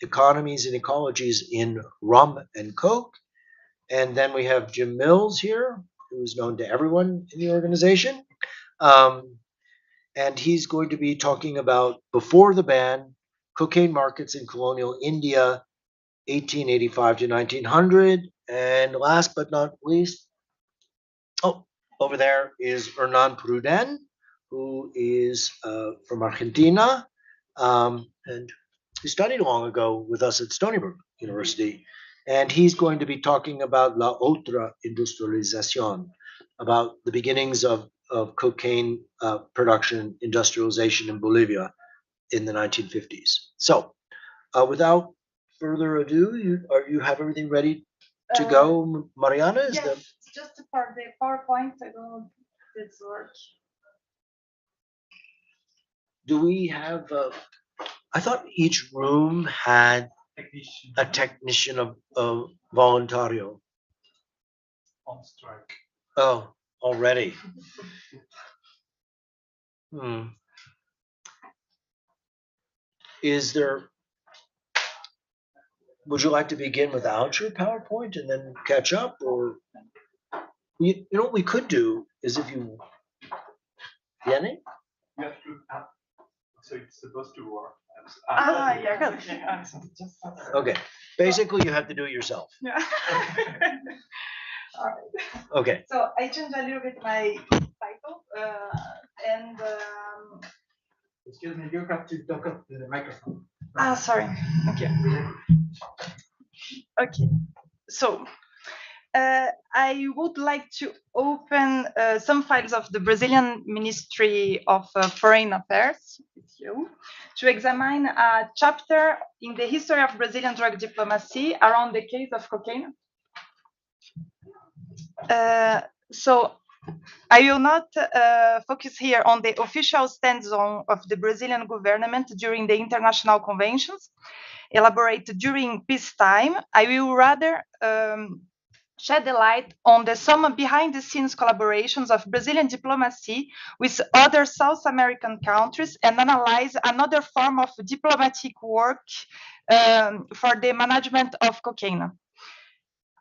economies and ecologies in rum and coke. And then we have Jim Mills here, who's known to everyone in the organization. And he's going to be talking about before the ban, cocaine markets in colonial India, 1885 to 1900. And last but not least, over there is Hernan Pruden, who is from Argentina, and he studied long ago with us at Stony Brook University. And he's going to be talking about La Otra Industrialización, about the beginnings of cocaine production, industrialization in Bolivia in the 1950s. So, without further ado, you have everything ready to go, Mariana? Yes, just for the PowerPoint, I don't know if it's work. Do we have? I thought each room had a technician of voluntario. On strike. Oh, already. Is there? Would you like to begin without your PowerPoint and then catch up, or you know what we could do is if you. Viene? You have to. So it's supposed to work. Yeah. Okay. Basically, you have to do it yourself. Yeah. All right. Okay. So I changed a little bit my title, and. Excuse me, you have to talk up to the microphone. Sorry. Okay. Okay. So. I would like to open some files of the Brazilian Ministry of Foreign Affairs with you to examine a chapter in the history of Brazilian drug diplomacy around the case of cocaine. So I will not focus here on the official stance of the Brazilian government during the international conventions elaborated during peacetime. I will rather shed a light on some behind-the-scenes collaborations of Brazilian diplomacy with other South American countries and analyze another form of diplomatic work for the management of cocaine.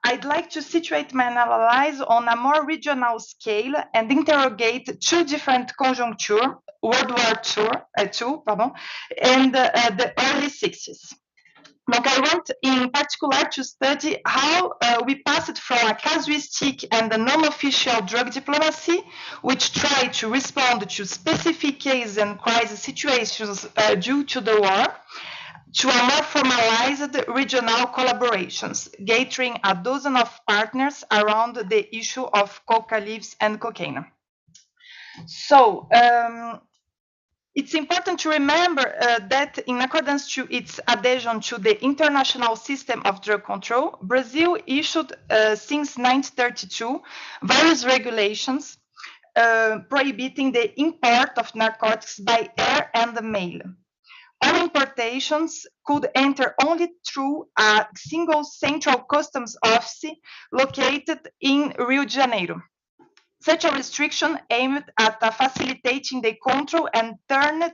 I'd like to situate my analysis on a more regional scale and interrogate two different conjunctures, World War II, and the early 60s. Look, I want in particular to study how we passed from a casuistic and a non-official drug diplomacy, which tried to respond to specific cases and crisis situations due to the war, to a more formalized regional collaborations, gathering a dozen of partners around the issue of coca leaves and cocaine. So, it's important to remember that in accordance to its adhesion to the international system of drug control, Brazil issued since 1932 various regulations prohibiting the import of narcotics by air and mail. All importations could enter only through a single central customs office located in Rio de Janeiro. Such a restriction aimed at facilitating the control and turned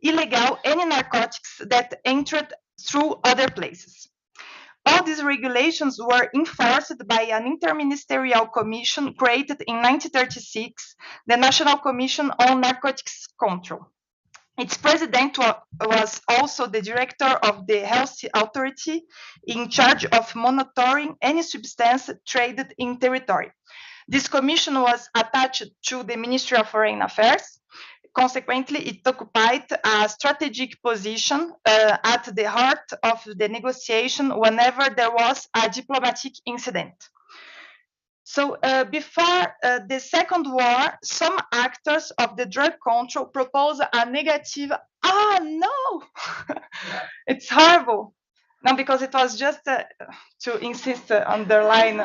illegal any narcotics that entered through other places. All these regulations were enforced by an interministerial commission created in 1936, the National Commission on Narcotics Control. Its president was also the director of the Health Authority in charge of monitoring any substance traded in territory. This commission was attached to the Ministry of Foreign Affairs. Consequently, it occupied a strategic position at the heart of the negotiation whenever there was a diplomatic incident. So before the Second War, some actors of the drug control proposed a negative, no, it's horrible. No, because it was just to insist, underline,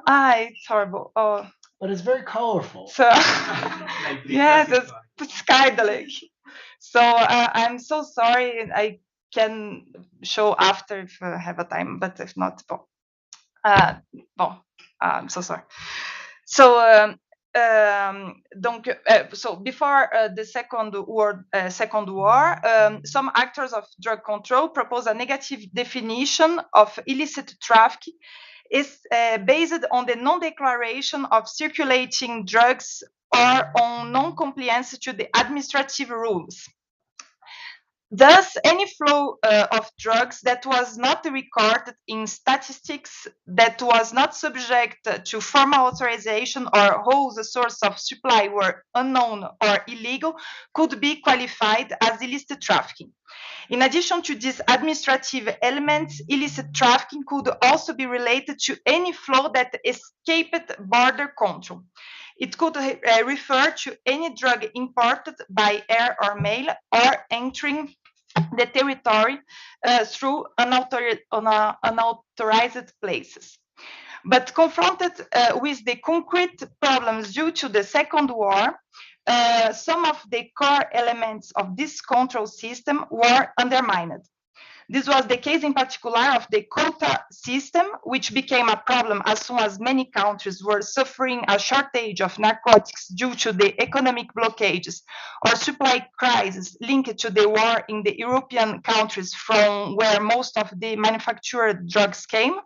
it's horrible. Oh. But it's very colorful. So, yes, it's skydelic. So I'm so sorry. I can show after if I have a time, but if not, I'm so sorry. So so before the Second War, some actors of drug control proposed a negative definition of illicit trafficking is based on the non-declaration of circulating drugs or on non-compliance to the administrative rules. Thus, any flow of drugs that was not recorded in statistics, that was not subject to formal authorization, or whose source of supply were unknown or illegal, could be qualified as illicit trafficking. In addition to these administrative elements, illicit trafficking could also be related to any flow that escaped border control. It could refer to any drug imported by air or mail or entering the territory through unauthorized places. But confronted with the concrete problems due to the Second War, some of the core elements of this control system were undermined. This was the case in particular of the quota system, which became a problem as soon as many countries were suffering a shortage of narcotics due to the economic blockages or supply crisis linked to the war in the European countries from where most of the manufactured drugs came.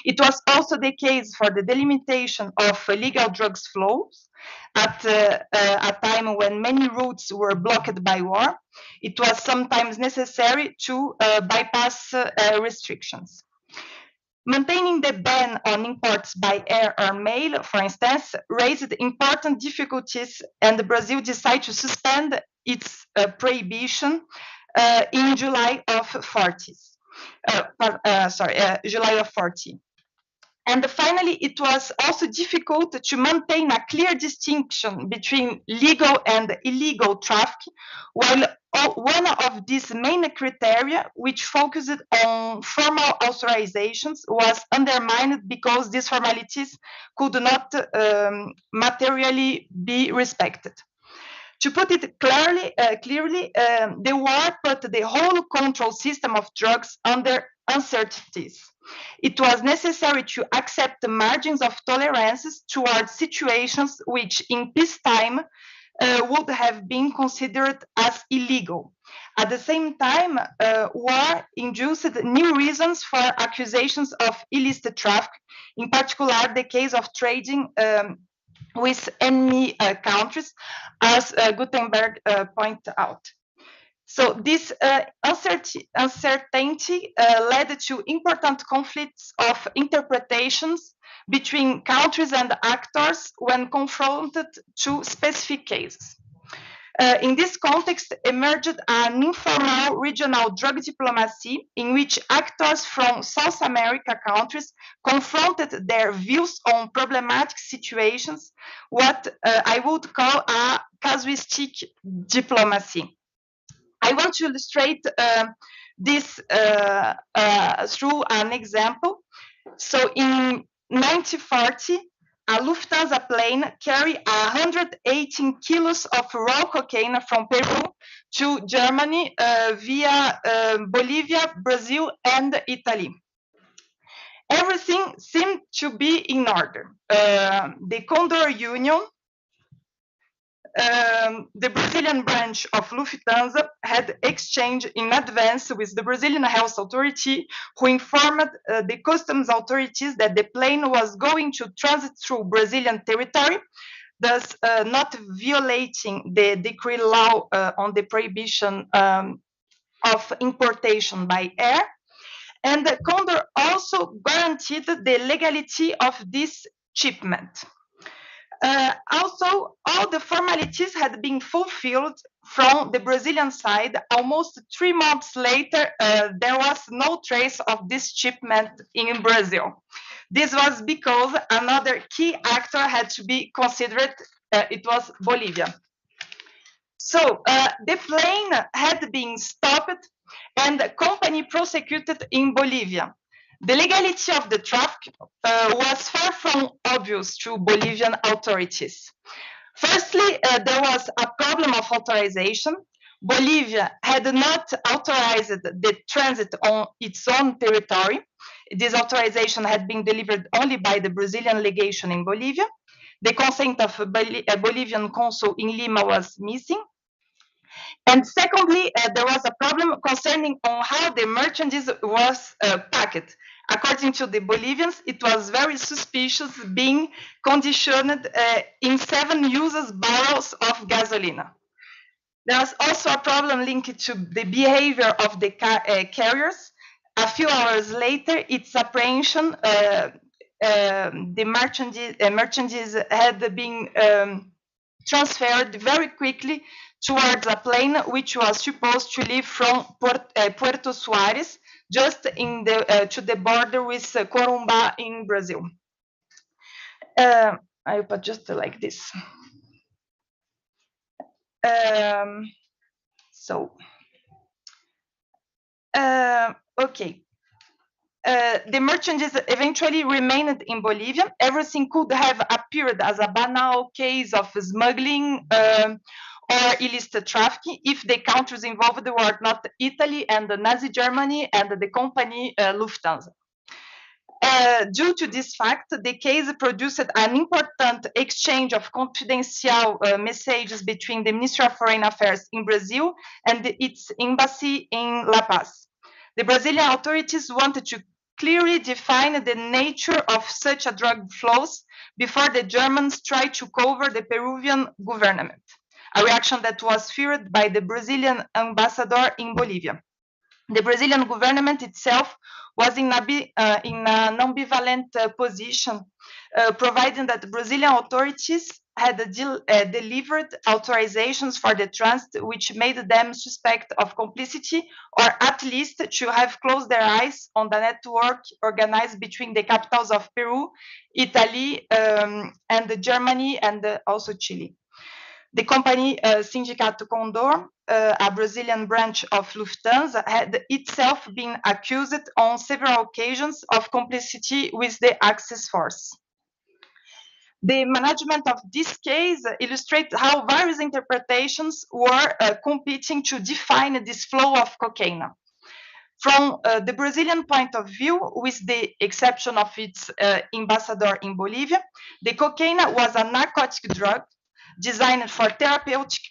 It was also the case for the delimitation of illegal drugs flows at a time when many routes were blocked by war. It was sometimes necessary to bypass restrictions. Maintaining the ban on imports by air or mail, for instance, raised important difficulties, and Brazil decided to suspend its prohibition in July of 40s. July of 40. And finally, it was also difficult to maintain a clear distinction between legal and illegal trafficking, while one of these main criteria, which focused on formal authorizations, was undermined because these formalities could not materially be respected. To put it clearly, the war put the whole control system of drugs under uncertainties. It was necessary to accept the margins of tolerances towards situations which in peacetime would have been considered as illegal. At the same time, war induced new reasons for accusations of illicit traffic, in particular the case of trading with enemy countries, as Gutenberg pointed out. So this uncertainty led to important conflicts of interpretations between countries and actors when confronted to specific cases. In this context emerged an informal regional drug diplomacy in which actors from South America countries confronted their views on problematic situations, what I would call a casuistic diplomacy. I want to illustrate this through an example. So in 1940, a Lufthansa plane carried 118 kilos of raw cocaine from Peru to Germany via Bolivia, Brazil, and Italy. Everything seemed to be in order. The Condor Union, the Brazilian branch of Lufthansa, had exchanged in advance with the Brazilian Health Authority, who informed the customs authorities that the plane was going to transit through Brazilian territory, thus not violating the decree law on the prohibition of importation by air. And the Condor also guaranteed the legality of this shipment. Also, all the formalities had been fulfilled from the Brazilian side. Almost 3 months later, there was no trace of this shipment in Brazil. This was because another key actor had to be considered. It was Bolivia. So the plane had been stopped and the company prosecuted in Bolivia. The legality of the traffic was far from obvious to Bolivian authorities. Firstly, there was a problem of authorization. Bolivia had not authorized the transit on its own territory. This authorization had been delivered only by the Brazilian legation in Bolivia. The consent of a Bolivian consul in Lima was missing. And secondly, there was a problem concerning on how the merchandise was packed. According to the Bolivians, it was very suspicious, being conditioned in 7 uses barrels of gasoline. There was also a problem linked to the behavior of the carriers. A few hours later, its apprehension, the merchandise had been transferred very quickly towards a plane which was supposed to leave from Puerto Soares, just in the to the border with Corumbá in Brazil. I put just like this. Okay. The merchandise eventually remained in Bolivia. Everything could have appeared as a banal case of smuggling or illicit trafficking if the countries involved were not Italy and Nazi Germany and the company Lufthansa. Due to this fact, the case produced an important exchange of confidential messages between the Ministry of Foreign Affairs in Brazil and its embassy in La Paz. The Brazilian authorities wanted to clearly define the nature of such a drug flows before the Germans tried to cover the Peruvian government, a reaction that was feared by the Brazilian ambassador in Bolivia. The Brazilian government itself was in an ambivalent position, providing that the Brazilian authorities had delivered authorizations for the transit, which made them suspect of complicity, or at least to have closed their eyes on the network organized between the capitals of Peru, Italy, and Germany, and also Chile. The company Sindicato Condor, a Brazilian branch of Lufthansa, had itself been accused on several occasions of complicity with the Axis force. The management of this case illustrates how various interpretations were competing to define this flow of cocaine. From the Brazilian point of view, with the exception of its ambassador in Bolivia, the cocaine was a narcotic drug designed for therapeutic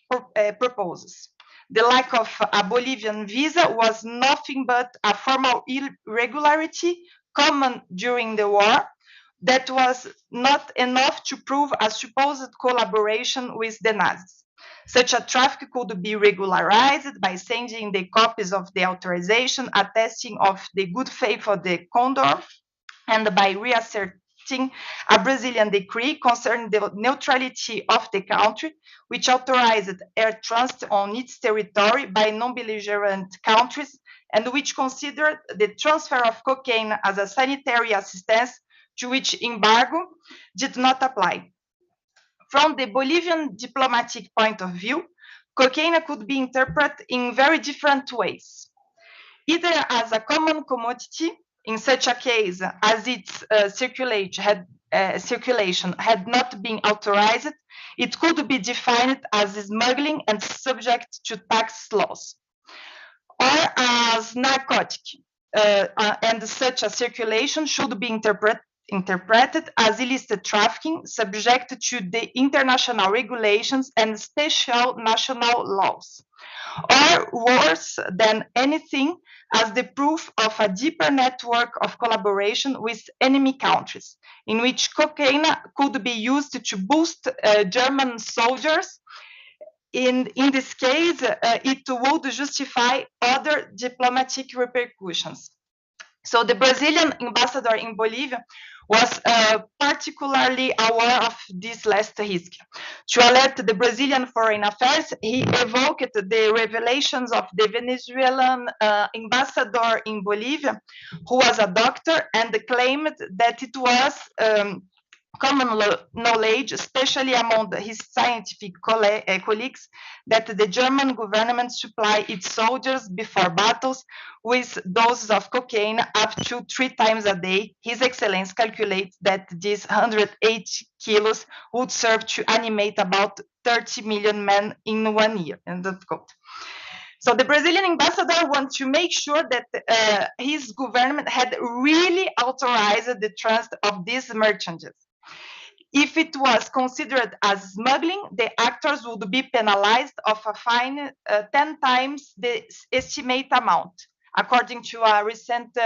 purposes. The lack of a Bolivian visa was nothing but a formal irregularity common during the war that was not enough to prove a supposed collaboration with the Nazis. Such a traffic could be regularized by sending the copies of the authorization attesting of the good faith of the Condor, and by reasserting a Brazilian decree concerning the neutrality of the country, which authorized air transit on its territory by non-belligerent countries, and which considered the transfer of cocaine as a sanitary assistance, to which embargo did not apply. From the Bolivian diplomatic point of view, cocaine could be interpreted in very different ways. Either as a common commodity, in such a case as its circulation had not been authorized, it could be defined as smuggling and subject to tax laws, or as narcotic, and such a circulation should be interpreted as illicit trafficking, subject to the international regulations and special national laws, or worse than anything, as the proof of a deeper network of collaboration with enemy countries, in which cocaine could be used to boost German soldiers. In this case, it would justify other diplomatic repercussions. So the Brazilian ambassador in Bolivia was particularly aware of this last risk. To alert the Brazilian Foreign Affairs, he evoked the revelations of the Venezuelan ambassador in Bolivia, who was a doctor, and claimed that it was common knowledge, especially among his scientific colleagues, that the German government supply its soldiers before battles with doses of cocaine up to 3 times a day. His Excellency calculates that these 180 kilos would serve to animate about 30 million men in 1 year. End of quote. So the Brazilian ambassador wants to make sure that his government had really authorized the transit of these merchandise. If it was considered as smuggling, the actors would be penalized of a fine 10 times the estimate amount, according to a recent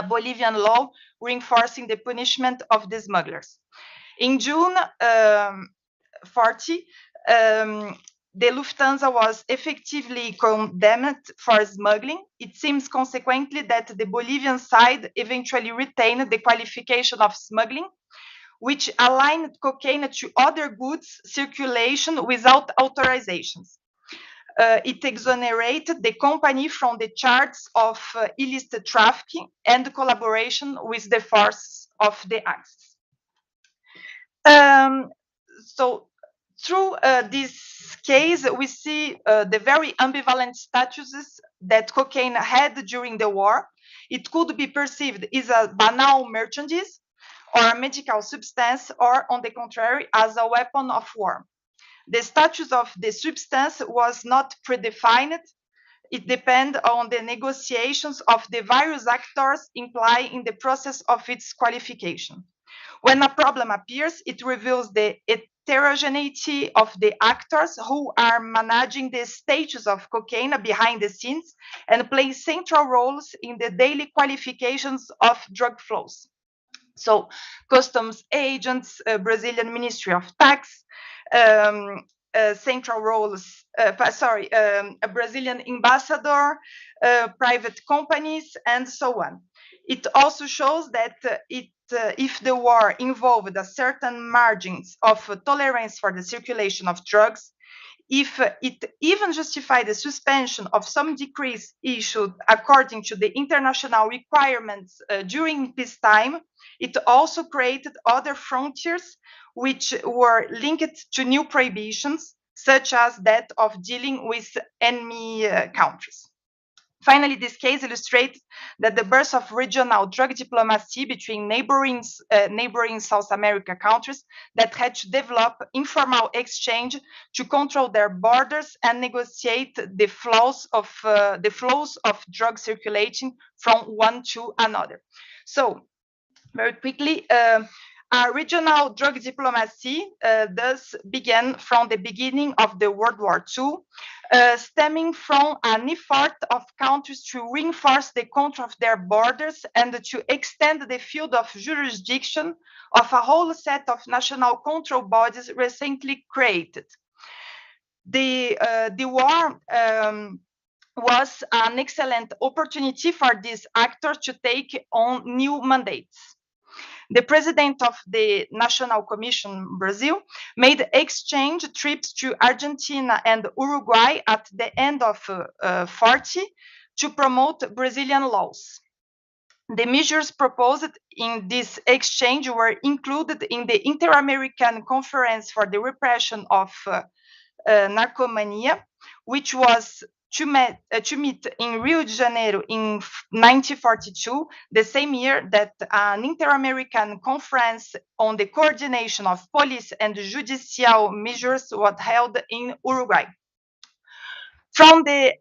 Bolivian law reinforcing the punishment of the smugglers. In June 40, the Lufthansa was effectively condemned for smuggling. It seems consequently that the Bolivian side eventually retained the qualification of smuggling, which aligned cocaine to other goods circulation without authorizations. It exonerated the company from the charge of illicit trafficking and collaboration with the forces of the Axis. So through this case, we see the very ambivalent statuses that cocaine had during the war. It could be perceived as a banal merchandise or a medical substance, or on the contrary, as a weapon of war. The status of the substance was not predefined. It depends on the negotiations of the various actors implied in the process of its qualification. When a problem appears, it reveals the heterogeneity of the actors who are managing the status of cocaine behind the scenes and play central roles in the daily qualifications of drug flows. So, customs agents, Brazilian Ministry of Tax, central roles, a Brazilian ambassador, private companies, and so on. It also shows that if the war involved a certain margins of tolerance for the circulation of drugs, if it even justified the suspension of some decrees issued according to the international requirements during peacetime, it also created other frontiers which were linked to new prohibitions, such as that of dealing with enemy countries. Finally, this case illustrates that the birth of regional drug diplomacy between neighboring South America countries that had to develop informal exchange to control their borders and negotiate the flows of drug circulating from one to another. So, very quickly, our regional drug diplomacy thus began from the beginning of the World War II, stemming from an effort of countries to reinforce the control of their borders and to extend the field of jurisdiction of a whole set of national control bodies recently created. The war was an excellent opportunity for these actors to take on new mandates. The president of the National Commission, Brazil, made exchange trips to Argentina and Uruguay at the end of 40 to promote Brazilian laws. The measures proposed in this exchange were included in the Inter-American Conference for the Repression of Narcomania, which was to meet in Rio de Janeiro in 1942, the same year that an Inter-American Conference on the Coordination of Police and Judicial Measures was held in Uruguay. From the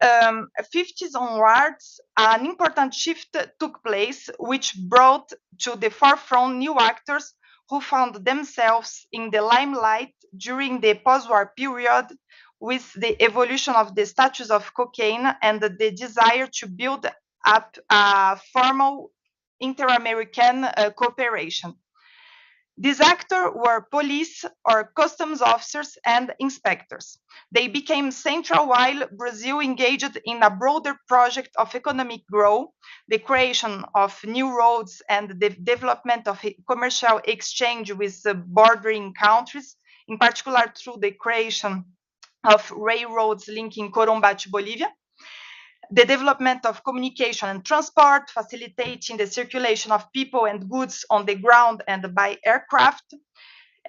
50s onwards, an important shift took place, which brought to the forefront new actors who found themselves in the limelight during the post-war period, with the evolution of the status of cocaine and the desire to build up a formal inter-American cooperation. These actors were police or customs officers and inspectors. They became central while Brazil engaged in a broader project of economic growth, the creation of new roads and the development of commercial exchange with bordering countries, in particular through the creation of railroads linking Corumbá to Bolivia, the development of communication and transport, facilitating the circulation of people and goods on the ground and by aircraft,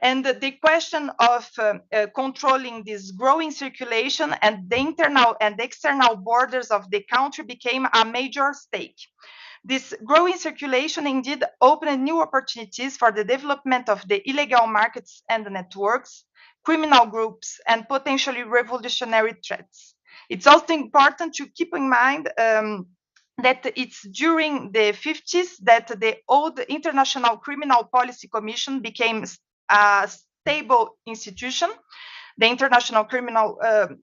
and the question of controlling this growing circulation and the internal and external borders of the country became a major stake. This growing circulation indeed opened new opportunities for the development of the illegal markets and networks, criminal groups, and potentially revolutionary threats. It's also important to keep in mind that it's during the 50s that the old International Criminal Policy Commission became a stable institution, the International Criminal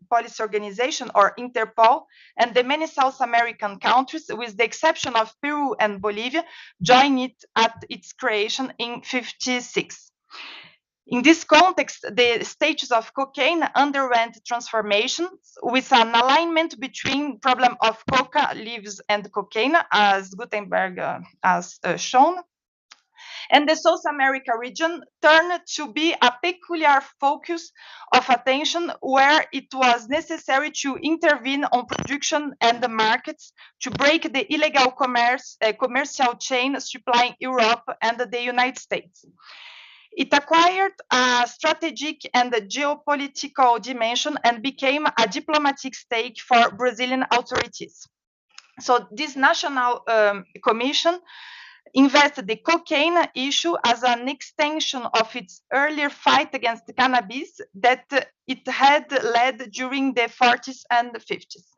Police Organization, or Interpol, and the many South American countries, with the exception of Peru and Bolivia, joined it at its creation in 1956. In this context, the status of cocaine underwent transformations with an alignment between problem of coca leaves and cocaine, as Gutenberg has shown, and the South America region turned to be a peculiar focus of attention, where it was necessary to intervene on production and the markets to break the illegal commercial chain supplying Europe and the United States. It acquired a strategic and geopolitical dimension and became a diplomatic stake for Brazilian authorities. So this national commission invested the cocaine issue as an extension of its earlier fight against cannabis that it had led during the 40s and 50s.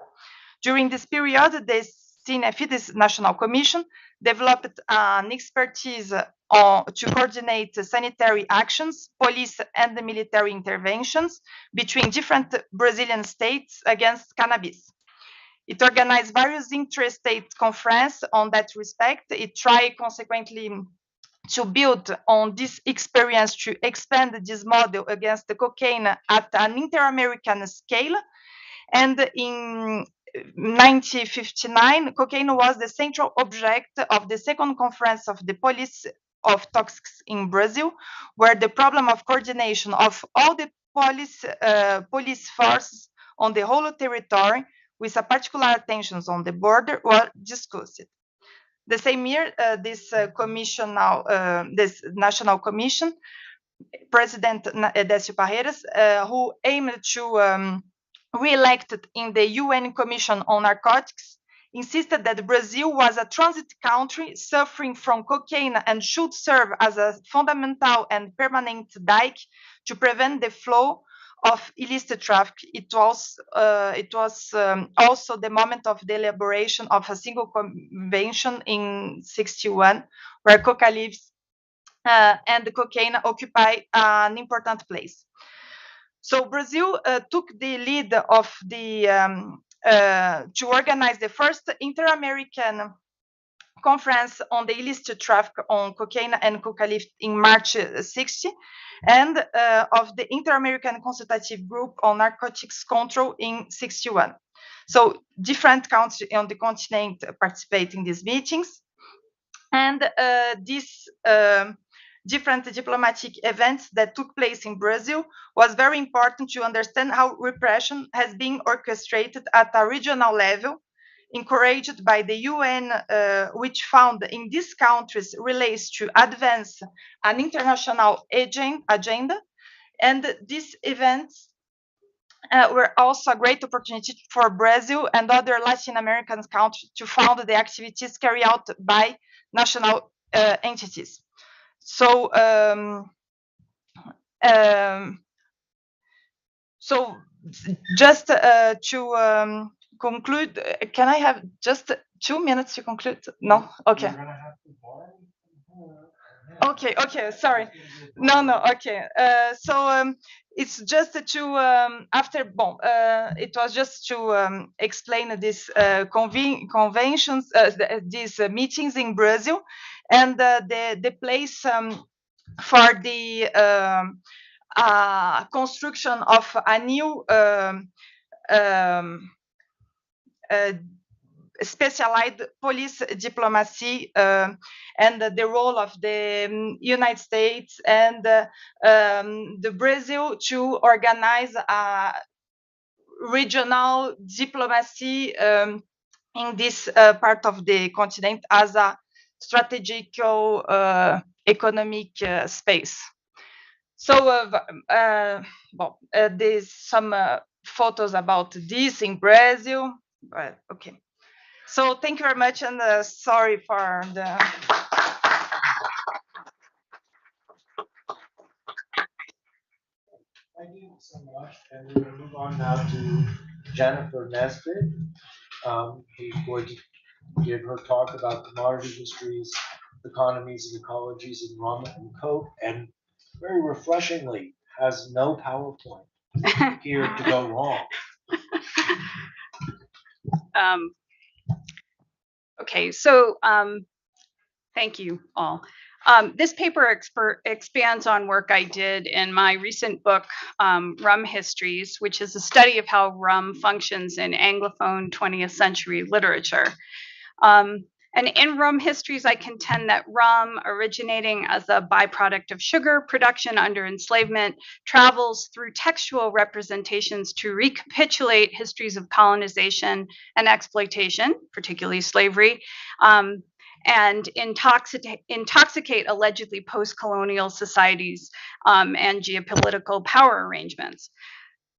During this period, the CNF, this National Commission, developed an expertise to coordinate sanitary actions, police and military interventions between different Brazilian states against cannabis. It organized various inter-state conferences on that respect. It tried consequently to build on this experience to expand this model against the cocaine at an inter-American scale. And in 1959, cocaine was the central object of the second conference of the police of toxics in Brazil, where the problem of coordination of all the police forces on the whole territory, with a particular attention on the border, were discussed. The same year, this National Commission, President Décio Parreiras, who aimed to re-elected in the UN Commission on Narcotics, insisted that Brazil was a transit country suffering from cocaine and should serve as a fundamental and permanent dike to prevent the flow of illicit traffic. It was also the moment of the elaboration of a single convention in 1961, where coca leaves and the cocaine occupy an important place. So Brazil took the lead of the to organize the first Inter-American conference on the illicit traffic on cocaine and coca leaf in March 60, and of the Inter-American Consultative Group on Narcotics Control in 61. So different countries on the continent participate in these meetings, and these different diplomatic events that took place in Brazil was very important to understand how repression has been orchestrated at a regional level, encouraged by the UN, which found in these countries relays to advance an international agenda. And these events were also a great opportunity for Brazil and other Latin American countries to fund the activities carried out by national entities. So, just to conclude, can I have just 2 minutes to conclude? No? Okay. Okay, sorry. No, okay. It's just to it was just to explain these conventions, these meetings in Brazil, and the place for the construction of a new specialized police diplomacy, and the role of the United States and the Brazil to organize a regional diplomacy in this part of the continent as a strategical economic space. So there's some photos about this in Brazil. Okay. So thank you very much, and sorry for the. Thank you so much. And we're going to move on now to Jennifer Nesbitt, who's going to give her talk about commodity histories, economies, and ecologies in rum and coke. And very refreshingly has no PowerPoint here to go wrong. Okay, so thank you all. This paper expands on work I did in my recent book, Rum Histories, which is a study of how rum functions in Anglophone 20th century literature. And in Rum Histories, I contend that rum, originating as a byproduct of sugar production under enslavement, travels through textual representations to recapitulate histories of colonization and exploitation, particularly slavery, and intoxicate allegedly post-colonial societies and geopolitical power arrangements.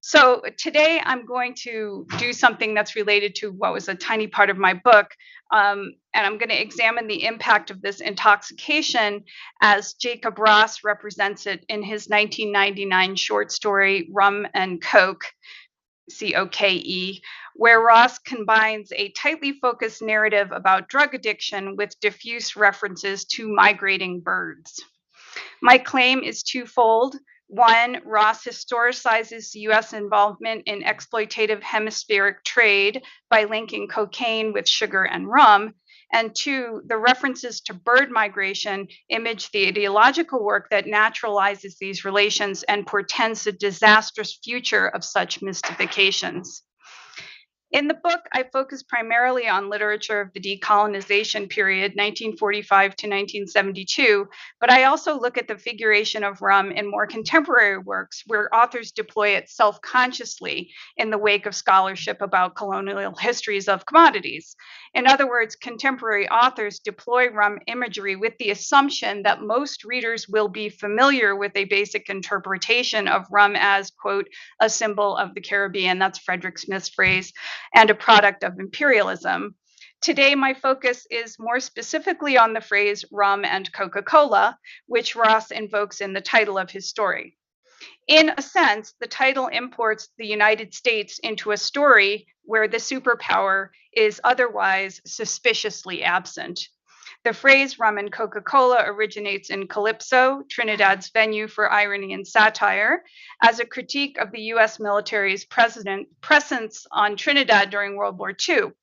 So today I'm going to do something that's related to what was a tiny part of my book, and I'm going to examine the impact of this intoxication as Jacob Ross represents it in his 1999 short story, Rum and Coke, C-O-K-E, where Ross combines a tightly focused narrative about drug addiction with diffuse references to migrating birds. My claim is twofold. One, Ross historicizes U.S. involvement in exploitative hemispheric trade by linking cocaine with sugar and rum. And two, the references to bird migration image the ideological work that naturalizes these relations and portends the disastrous future of such mystifications. In the book, I focus primarily on literature of the decolonization period, 1945 to 1972, but I also look at the figuration of rum in more contemporary works where authors deploy it self-consciously in the wake of scholarship about colonial histories of commodities. In other words, contemporary authors deploy rum imagery with the assumption that most readers will be familiar with a basic interpretation of rum as, quote, a symbol of the Caribbean, that's Frederick Smith's phrase, and a product of imperialism. Today, my focus is more specifically on the phrase rum and Coca-Cola, which Ross invokes in the title of his story. In a sense, the title imports the United States into a story where the superpower is otherwise suspiciously absent. The phrase rum and Coca-Cola originates in Calypso, Trinidad's venue for irony and satire, as a critique of the US military's presence on Trinidad during World War II.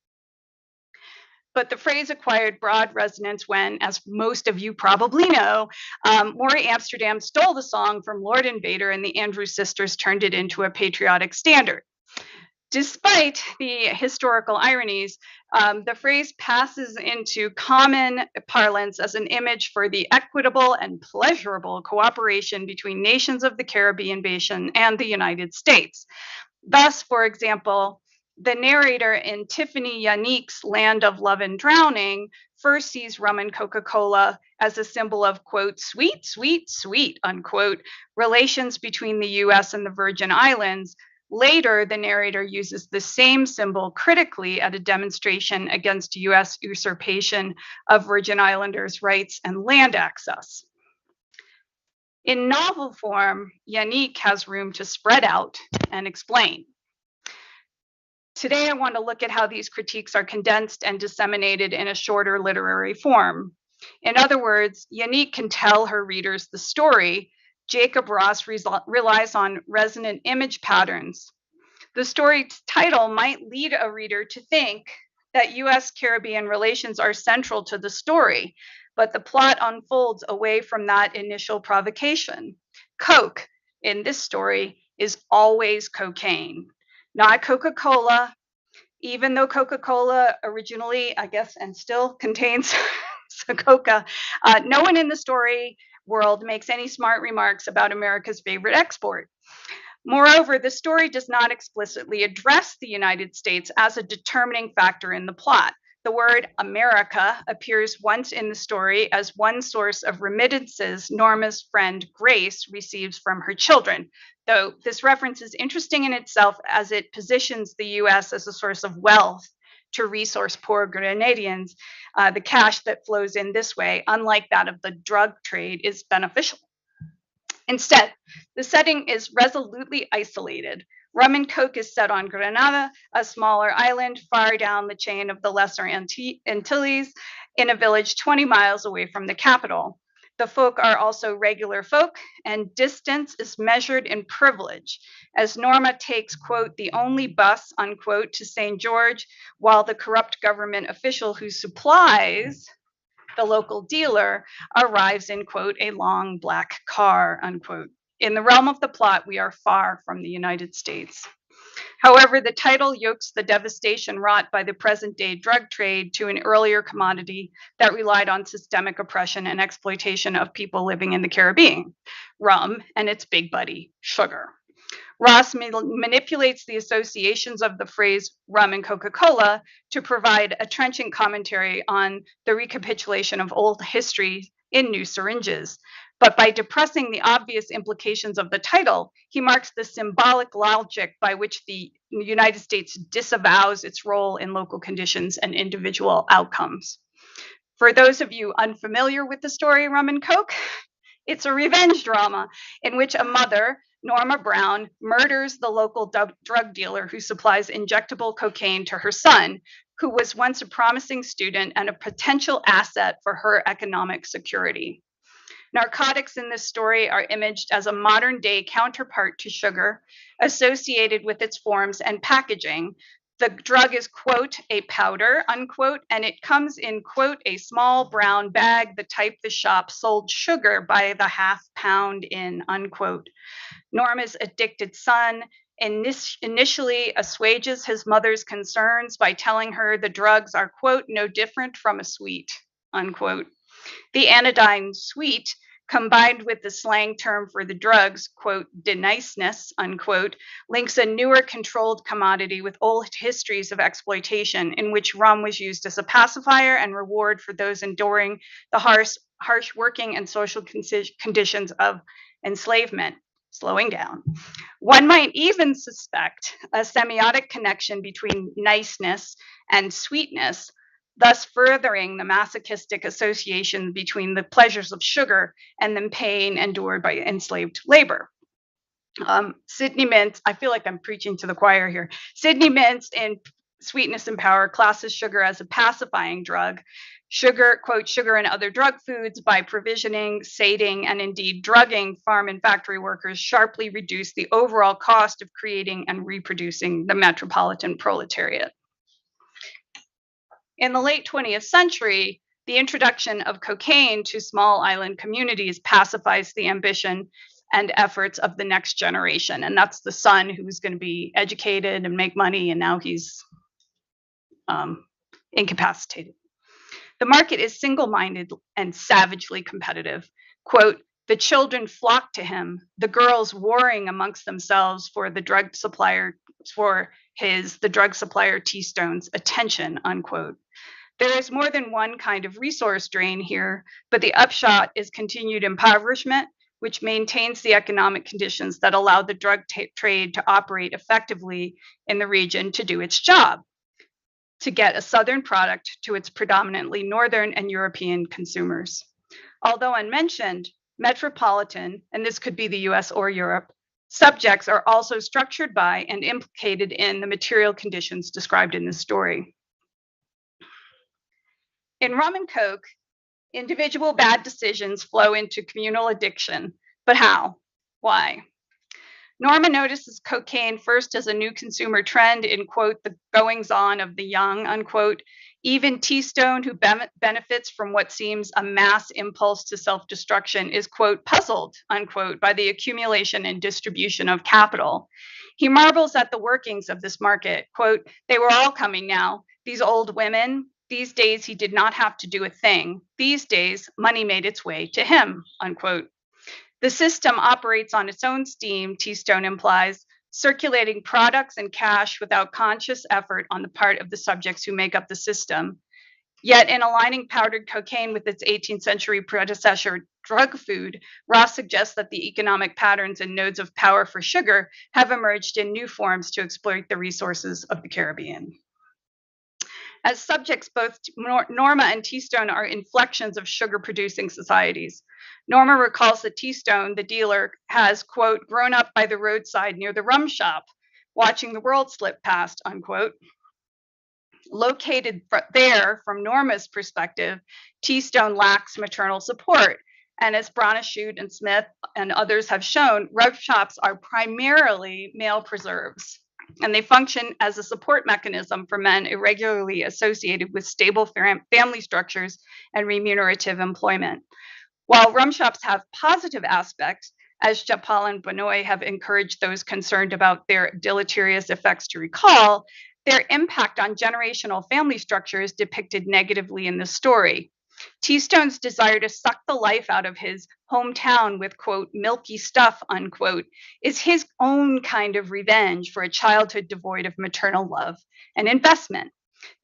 But the phrase acquired broad resonance when, as most of you probably know, Maury Amsterdam stole the song from Lord Invader and the Andrews Sisters turned it into a patriotic standard. Despite the historical ironies, the phrase passes into common parlance as an image for the equitable and pleasurable cooperation between nations of the Caribbean Basin and the United States. Thus, for example, the narrator in Tiffany Yannick's Land of Love and Drowning first sees rum and Coca-Cola as a symbol of, quote, sweet, sweet, sweet, unquote, relations between the US and the Virgin Islands. Later, the narrator uses the same symbol critically at a demonstration against US usurpation of Virgin Islanders' rights and land access. In novel form, Yannick has room to spread out and explain. Today, I want to look at how these critiques are condensed and disseminated in a shorter literary form. In other words, Yannick can tell her readers the story. Jacob Ross relies on resonant image patterns. The story's title might lead a reader to think that US-Caribbean relations are central to the story, but the plot unfolds away from that initial provocation. Coke, in this story, is always cocaine, not Coca-Cola, even though Coca-Cola originally, I guess, and still contains Coca. No one in the story world makes any smart remarks about America's favorite export. Moreover, the story does not explicitly address the United States as a determining factor in the plot. The word America appears once in the story as one source of remittances Norma's friend Grace receives from her children, though this reference is interesting in itself as it positions the US as a source of wealth to resource poor Grenadians. The cash that flows in this way, unlike that of the drug trade, is beneficial. Instead, the setting is resolutely isolated. Rum and Coke is set on Grenada, a smaller island far down the chain of the Lesser Antilles, in a village 20 miles away from the capital. The folk are also regular folk, and distance is measured in privilege, as Norma takes, quote, the only bus, unquote, to St. George, while the corrupt government official who supplies the local dealer arrives in, quote, a long black car, unquote. In the realm of the plot, we are far from the United States. However, the title yokes the devastation wrought by the present-day drug trade to an earlier commodity that relied on systemic oppression and exploitation of people living in the Caribbean, rum and its big buddy, sugar. Ross manipulates the associations of the phrase rum and Coca-Cola to provide a trenchant commentary on the recapitulation of old history in new syringes. But by depressing the obvious implications of the title, he marks the symbolic logic by which the United States disavows its role in local conditions and individual outcomes. For those of you unfamiliar with the story Rum and Coke, it's a revenge drama in which a mother, Norma Brown, murders the local drug dealer who supplies injectable cocaine to her son, who was once a promising student and a potential asset for her economic security. Narcotics in this story are imaged as a modern-day counterpart to sugar, associated with its forms and packaging. The drug is, quote, a powder, unquote, and it comes in, quote, a small brown bag, the type the shop sold sugar by the half pound in, unquote. Norma's addicted son initially assuages his mother's concerns by telling her the drugs are, quote, no different from a sweet, unquote. The anodyne sweet, combined with the slang term for the drugs, quote, deniceness, unquote, links a newer controlled commodity with old histories of exploitation in which rum was used as a pacifier and reward for those enduring the harsh working and social conditions of enslavement. Slowing down. One might even suspect a semiotic connection between niceness and sweetness, thus furthering the masochistic association between the pleasures of sugar and the pain endured by enslaved labor. Sidney Mintz, I feel like I'm preaching to the choir here. Sidney Mintz in Sweetness and Power classes sugar as a pacifying drug. Sugar, quote, sugar and other drug foods by provisioning, sating, and indeed drugging farm and factory workers sharply reduce the overall cost of creating and reproducing the metropolitan proletariat. In the late 20th century, the introduction of cocaine to small island communities pacifies the ambition and efforts of the next generation. And that's the son who's going to be educated and make money, and now he's incapacitated. The market is single-minded and savagely competitive. Quote, the children flock to him, the girls warring amongst themselves for the drug supplier T-Stone's attention, unquote. There is more than one kind of resource drain here, but the upshot is continued impoverishment, which maintains the economic conditions that allow the drug trade to operate effectively in the region to do its job, to get a Southern product to its predominantly Northern and European consumers. Although unmentioned, metropolitan, and this could be the US or Europe, subjects are also structured by and implicated in the material conditions described in this story. In Rum and Coke, individual bad decisions flow into communal addiction, but how? Why? Norma notices cocaine first as a new consumer trend in, quote, the goings-on of the young, unquote. Even T-Stone, who benefits from what seems a mass impulse to self-destruction, is, quote, puzzled, unquote, by the accumulation and distribution of capital. He marvels at the workings of this market. Quote, they were all coming now, these old women. These days, he did not have to do a thing. These days, money made its way to him, unquote. The system operates on its own steam, T-Stone implies, circulating products and cash without conscious effort on the part of the subjects who make up the system. Yet in aligning powdered cocaine with its 18th century predecessor drug food, Ross suggests that the economic patterns and nodes of power for sugar have emerged in new forms to exploit the resources of the Caribbean. As subjects, both Norma and T-Stone are inflections of sugar-producing societies. Norma recalls that T-Stone, the dealer, has, quote, grown up by the roadside near the rum shop, watching the world slip past, unquote. Located there, from Norma's perspective, T-Stone lacks maternal support, And as Bronischut and Smith and others have shown, rub shops are primarily male preserves, and they function as a support mechanism for men irregularly associated with stable family structures and remunerative employment. While rum shops have positive aspects, as Japal and Benoit have encouraged those concerned about their deleterious effects to recall, their impact on generational family structure is depicted negatively in the story. T-Stone's desire to suck the life out of his hometown with, quote, milky stuff, unquote, is his own kind of revenge for a childhood devoid of maternal love and investment.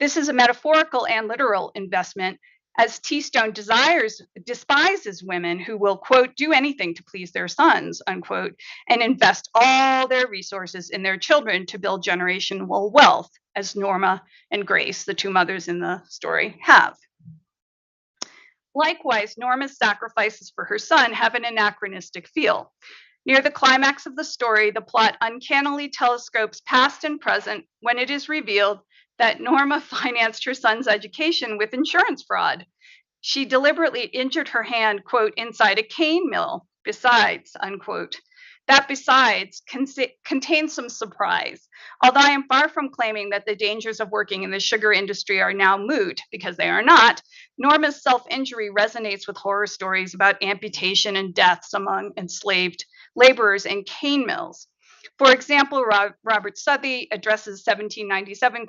This is a metaphorical and literal investment, as T-Stone despises women who will, quote, do anything to please their sons, unquote, and invest all their resources in their children to build generational wealth, as Norma and Grace, the two mothers in the story, have. Likewise, Norma's sacrifices for her son have an anachronistic feel. Near the climax of the story, the plot uncannily telescopes past and present when it is revealed that Norma financed her son's education with insurance fraud. She deliberately injured her hand, quote, inside a cane mill, besides, unquote. That besides contains some surprise. Although I am far from claiming that the dangers of working in the sugar industry are now moot, because they are not, Norma's self-injury resonates with horror stories about amputation and deaths among enslaved laborers in cane mills. For example, Robert Southey addresses 1797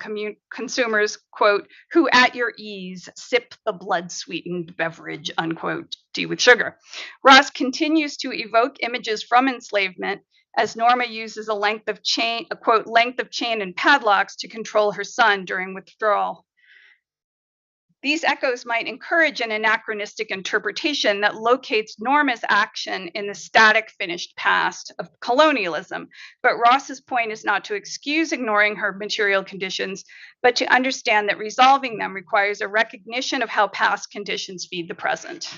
consumers, quote, who at your ease sip the blood-sweetened beverage, unquote, tea with sugar. Ross continues to evoke images from enslavement as Norma uses a quote, length of chain and padlocks to control her son during withdrawal. These echoes might encourage an anachronistic interpretation that locates Norma's action in the static, finished past of colonialism. But Ross's point is not to excuse ignoring her material conditions, but to understand that resolving them requires a recognition of how past conditions feed the present.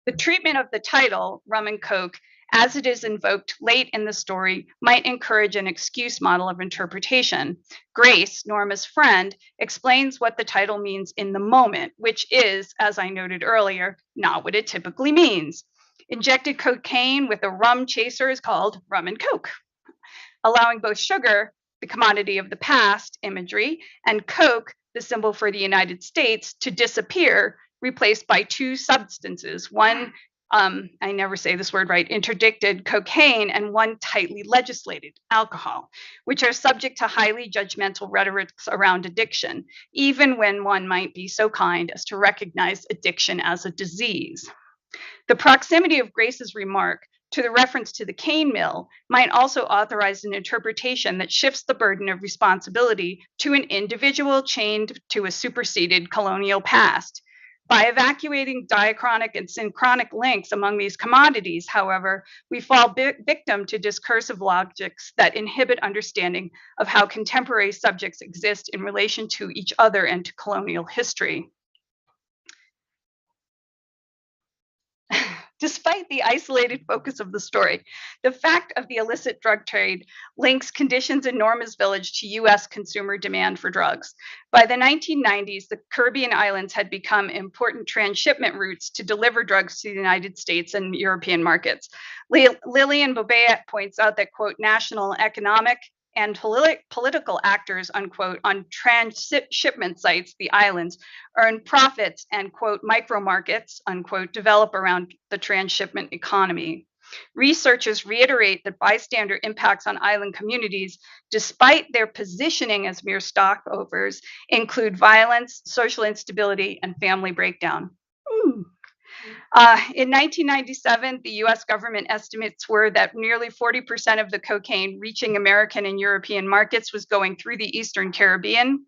The treatment of the title, Rum and Coke, as it is invoked late in the story, might encourage an excuse model of interpretation. Grace, Norma's friend, explains what the title means in the moment, which is, as I noted earlier, not what it typically means. Injected cocaine with a rum chaser is called rum and coke, allowing both sugar, the commodity of the past imagery, and coke, the symbol for the United States, to disappear, replaced by two substances, one I never say this word right, interdicted cocaine, and one tightly legislated alcohol, which are subject to highly judgmental rhetorics around addiction, even when one might be so kind as to recognize addiction as a disease. The proximity of Grace's remark to the reference to the cane mill might also authorize an interpretation that shifts the burden of responsibility to an individual chained to a superseded colonial past. By evacuating diachronic and synchronic links among these commodities, however, we fall victim to discursive logics that inhibit understanding of how contemporary subjects exist in relation to each other and to colonial history. Despite the isolated focus of the story, the fact of the illicit drug trade links conditions in Norma's village to U.S. consumer demand for drugs. By the 1990s, the Caribbean islands had become important transshipment routes to deliver drugs to the United States and European markets. Lillian Bobet points out that, quote, national economic and political actors, unquote, on transshipment sites, the islands, earn profits and, quote, micro markets, unquote, develop around the transshipment economy. Researchers reiterate that bystander impacts on island communities, despite their positioning as mere stopovers, include violence, social instability, and family breakdown. In 1997, the US government estimates were that nearly 40% of the cocaine reaching American and European markets was going through the Eastern Caribbean.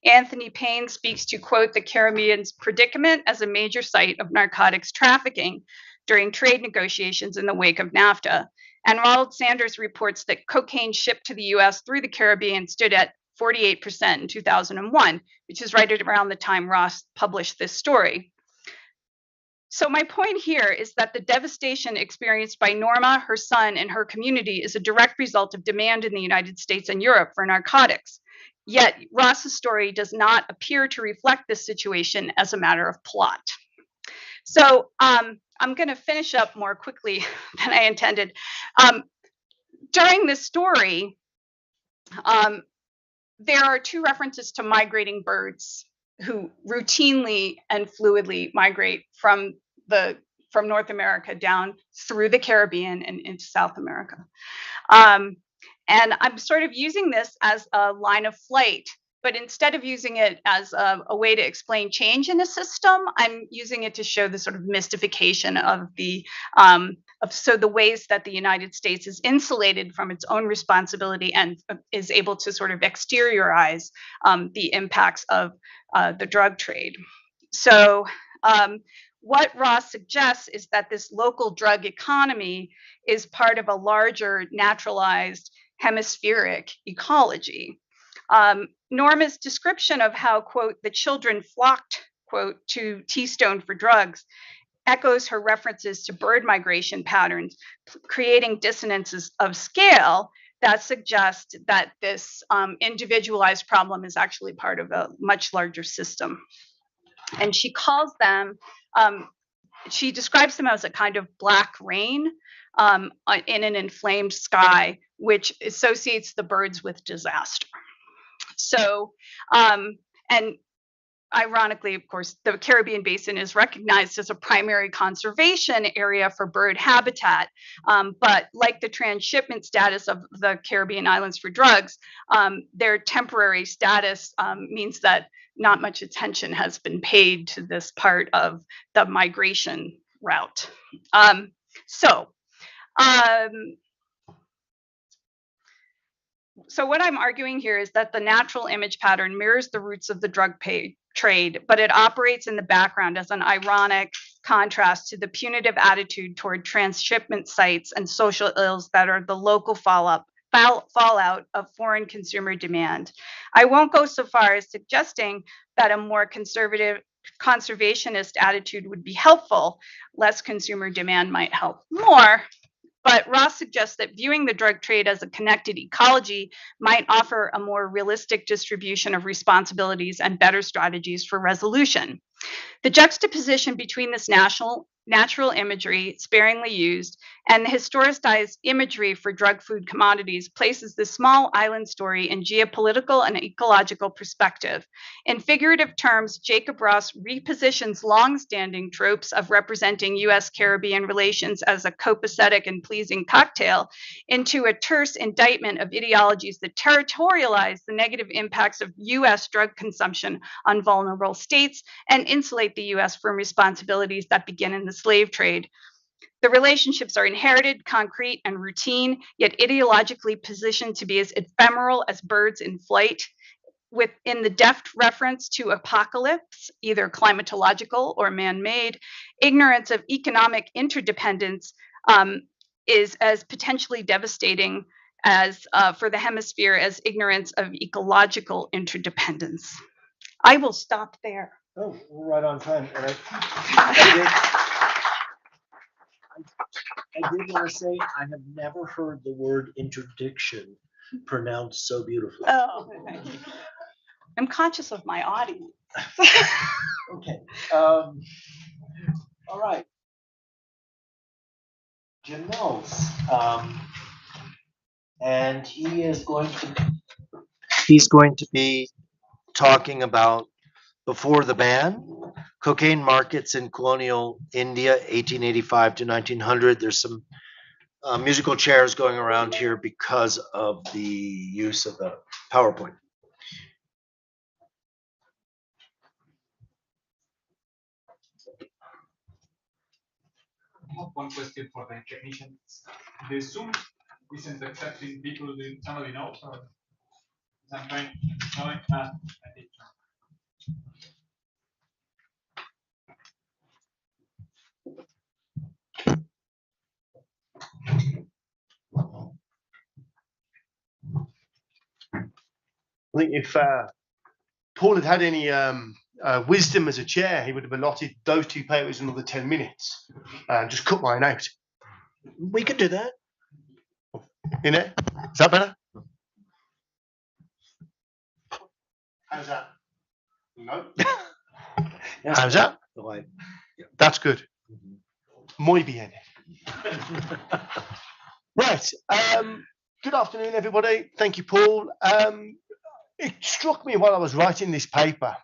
Anthony Payne speaks to, quote, the Caribbean's predicament as a major site of narcotics trafficking during trade negotiations in the wake of NAFTA. And Ronald Sanders reports that cocaine shipped to the US through the Caribbean stood at 48% in 2001, which is right around the time Ross published this story. So my point here is that the devastation experienced by Norma, her son, and her community is a direct result of demand in the United States and Europe for narcotics. Yet Ross's story does not appear to reflect this situation as a matter of plot. So I I'm going to finish up more quickly than I intended. During this story, there are two references to migrating birds who routinely and fluidly migrate from North America down through the Caribbean and into South America. And I'm sort of using this as a line of flight, but instead of using it as a way to explain change in a system, I'm using it to show the sort of mystification of the ways that the United States is insulated from its own responsibility and is able to sort of exteriorize the impacts of the drug trade. So what Ross suggests is that this local drug economy is part of a larger naturalized hemispheric ecology. Norma's description of how, quote, the children flocked, quote, to Teastone for drugs echoes her references to bird migration patterns, creating dissonances of scale that suggest that this individualized problem is actually part of a much larger system. And she calls them, she describes them as a kind of black rain in an inflamed sky, which associates the birds with disaster. So, and ironically, of course, the Caribbean Basin is recognized as a primary conservation area for bird habitat. But like the transshipment status of the Caribbean islands for drugs, their temporary status means that not much attention has been paid to this part of the migration route. So what I'm arguing here is that the natural image pattern mirrors the roots of the drug trade, but it operates in the background as an ironic contrast to the punitive attitude toward transshipment sites and social ills that are the local fallout of foreign consumer demand. I won't go so far as suggesting that a more conservative conservationist attitude would be helpful. Less consumer demand might help more. But Ross suggests that viewing the drug trade as a connected ecology might offer a more realistic distribution of responsibilities and better strategies for resolution. The juxtaposition between this natural imagery, sparingly used, and the historicized imagery for drug food commodities places this small island story in geopolitical and ecological perspective. In figurative terms, Jacob Ross repositions long-standing tropes of representing U.S.-Caribbean relations as a copacetic and pleasing cocktail into a terse indictment of ideologies that territorialize the negative impacts of U.S. drug consumption on vulnerable states and insulate the U.S. from responsibilities that begin in the slave trade. The relationships are inherited, concrete, and routine, yet ideologically positioned to be as ephemeral as birds in flight. Within the deft reference to apocalypse, either climatological or man-made, ignorance of economic interdependence is as potentially devastating as for the hemisphere as ignorance of ecological interdependence. I will stop there. Oh, we're right on time. And I did want to say I have never heard the word interdiction pronounced so beautifully. Oh, I'm conscious of my audience. Okay. All right. Jim Mills, and he's going to be talking about before the ban, cocaine markets in colonial India, 1885 to 1900. There's some musical chairs going around here because of the use of the PowerPoint. One question for the technicians. The Zoom isn't accepting people that somebody knows, or something. I think. I think if Paul had had any wisdom as a chair, he would have allotted those two papers another 10 minutes and just cut mine out. We could do that. In it? Is that better? How's that? No. Yes, How's that? yeah. That's good. Muy bien. Right. Good afternoon, everybody. Thank you, Paul. It struck me while I was writing this paper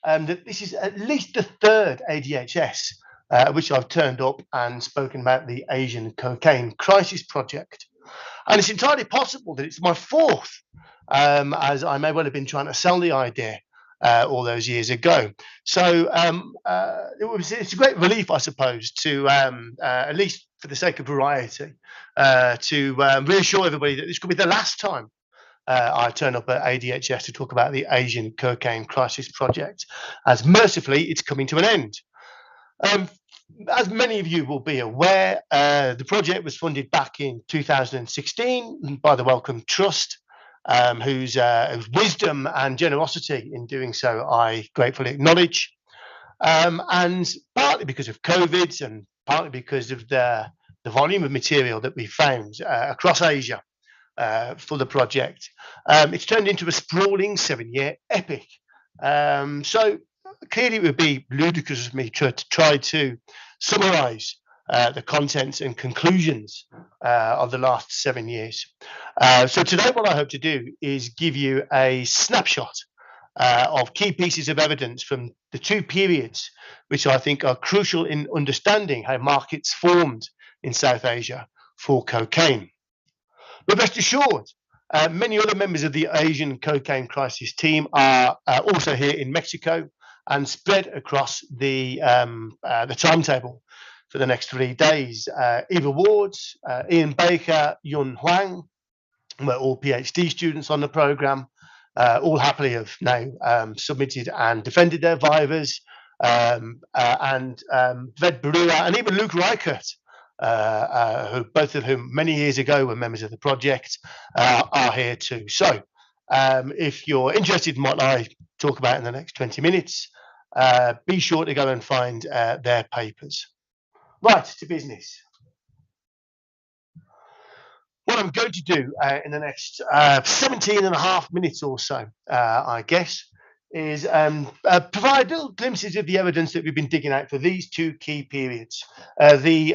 that this is at least the third ADHS, which I've turned up and spoken about the Asian Cocaine Crisis Project. And it's entirely possible that it's my fourth, as I may well have been trying to sell the idea all those years ago. So it's a great relief, I suppose, to at least for the sake of variety, to reassure everybody that this could be the last time I turn up at ADHS to talk about the Asian Cocaine Crisis Project, as mercifully it's coming to an end. As many of you will be aware, the project was funded back in 2016 by the Wellcome Trust, whose wisdom and generosity in doing so I gratefully acknowledge. And partly because of COVID and partly because of the volume of material that we found across Asia for the project, it's turned into a sprawling 7-year epic. So clearly it would be ludicrous of me to try to summarize the contents and conclusions of the last 7 years. So today what I hope to do is give you a snapshot of key pieces of evidence from the two periods which I think are crucial in understanding how markets formed in South Asia for cocaine. But rest assured, many other members of the Asian Cocaine Crisis team are also here in Mexico and spread across the timetable for the next 3 days. Eva Wards, Ian Baker, Yun Huang, we're all PhD students on the programme, all happily have now submitted and defended their vivas, and Ved Barua and even Luke Reichert, who both of whom many years ago were members of the project, are here too. So if you're interested in what I talk about in the next 20 minutes, be sure to go and find their papers. Right, to business. What I'm going to do in the next 17 and a half minutes or so, I guess, is provide little glimpses of the evidence that we've been digging out for these two key periods, the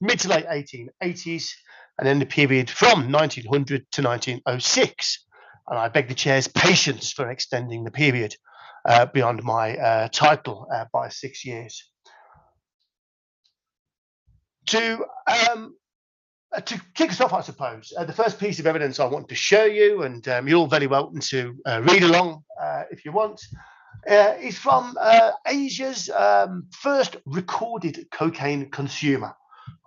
mid to late 1880s and then the period from 1900 to 1906. And I beg the chair's patience for extending the period beyond my title by 6 years. To kick us off, I suppose, the first piece of evidence I want to show you, and you're all very welcome to read along if you want, is from Asia's first recorded cocaine consumer,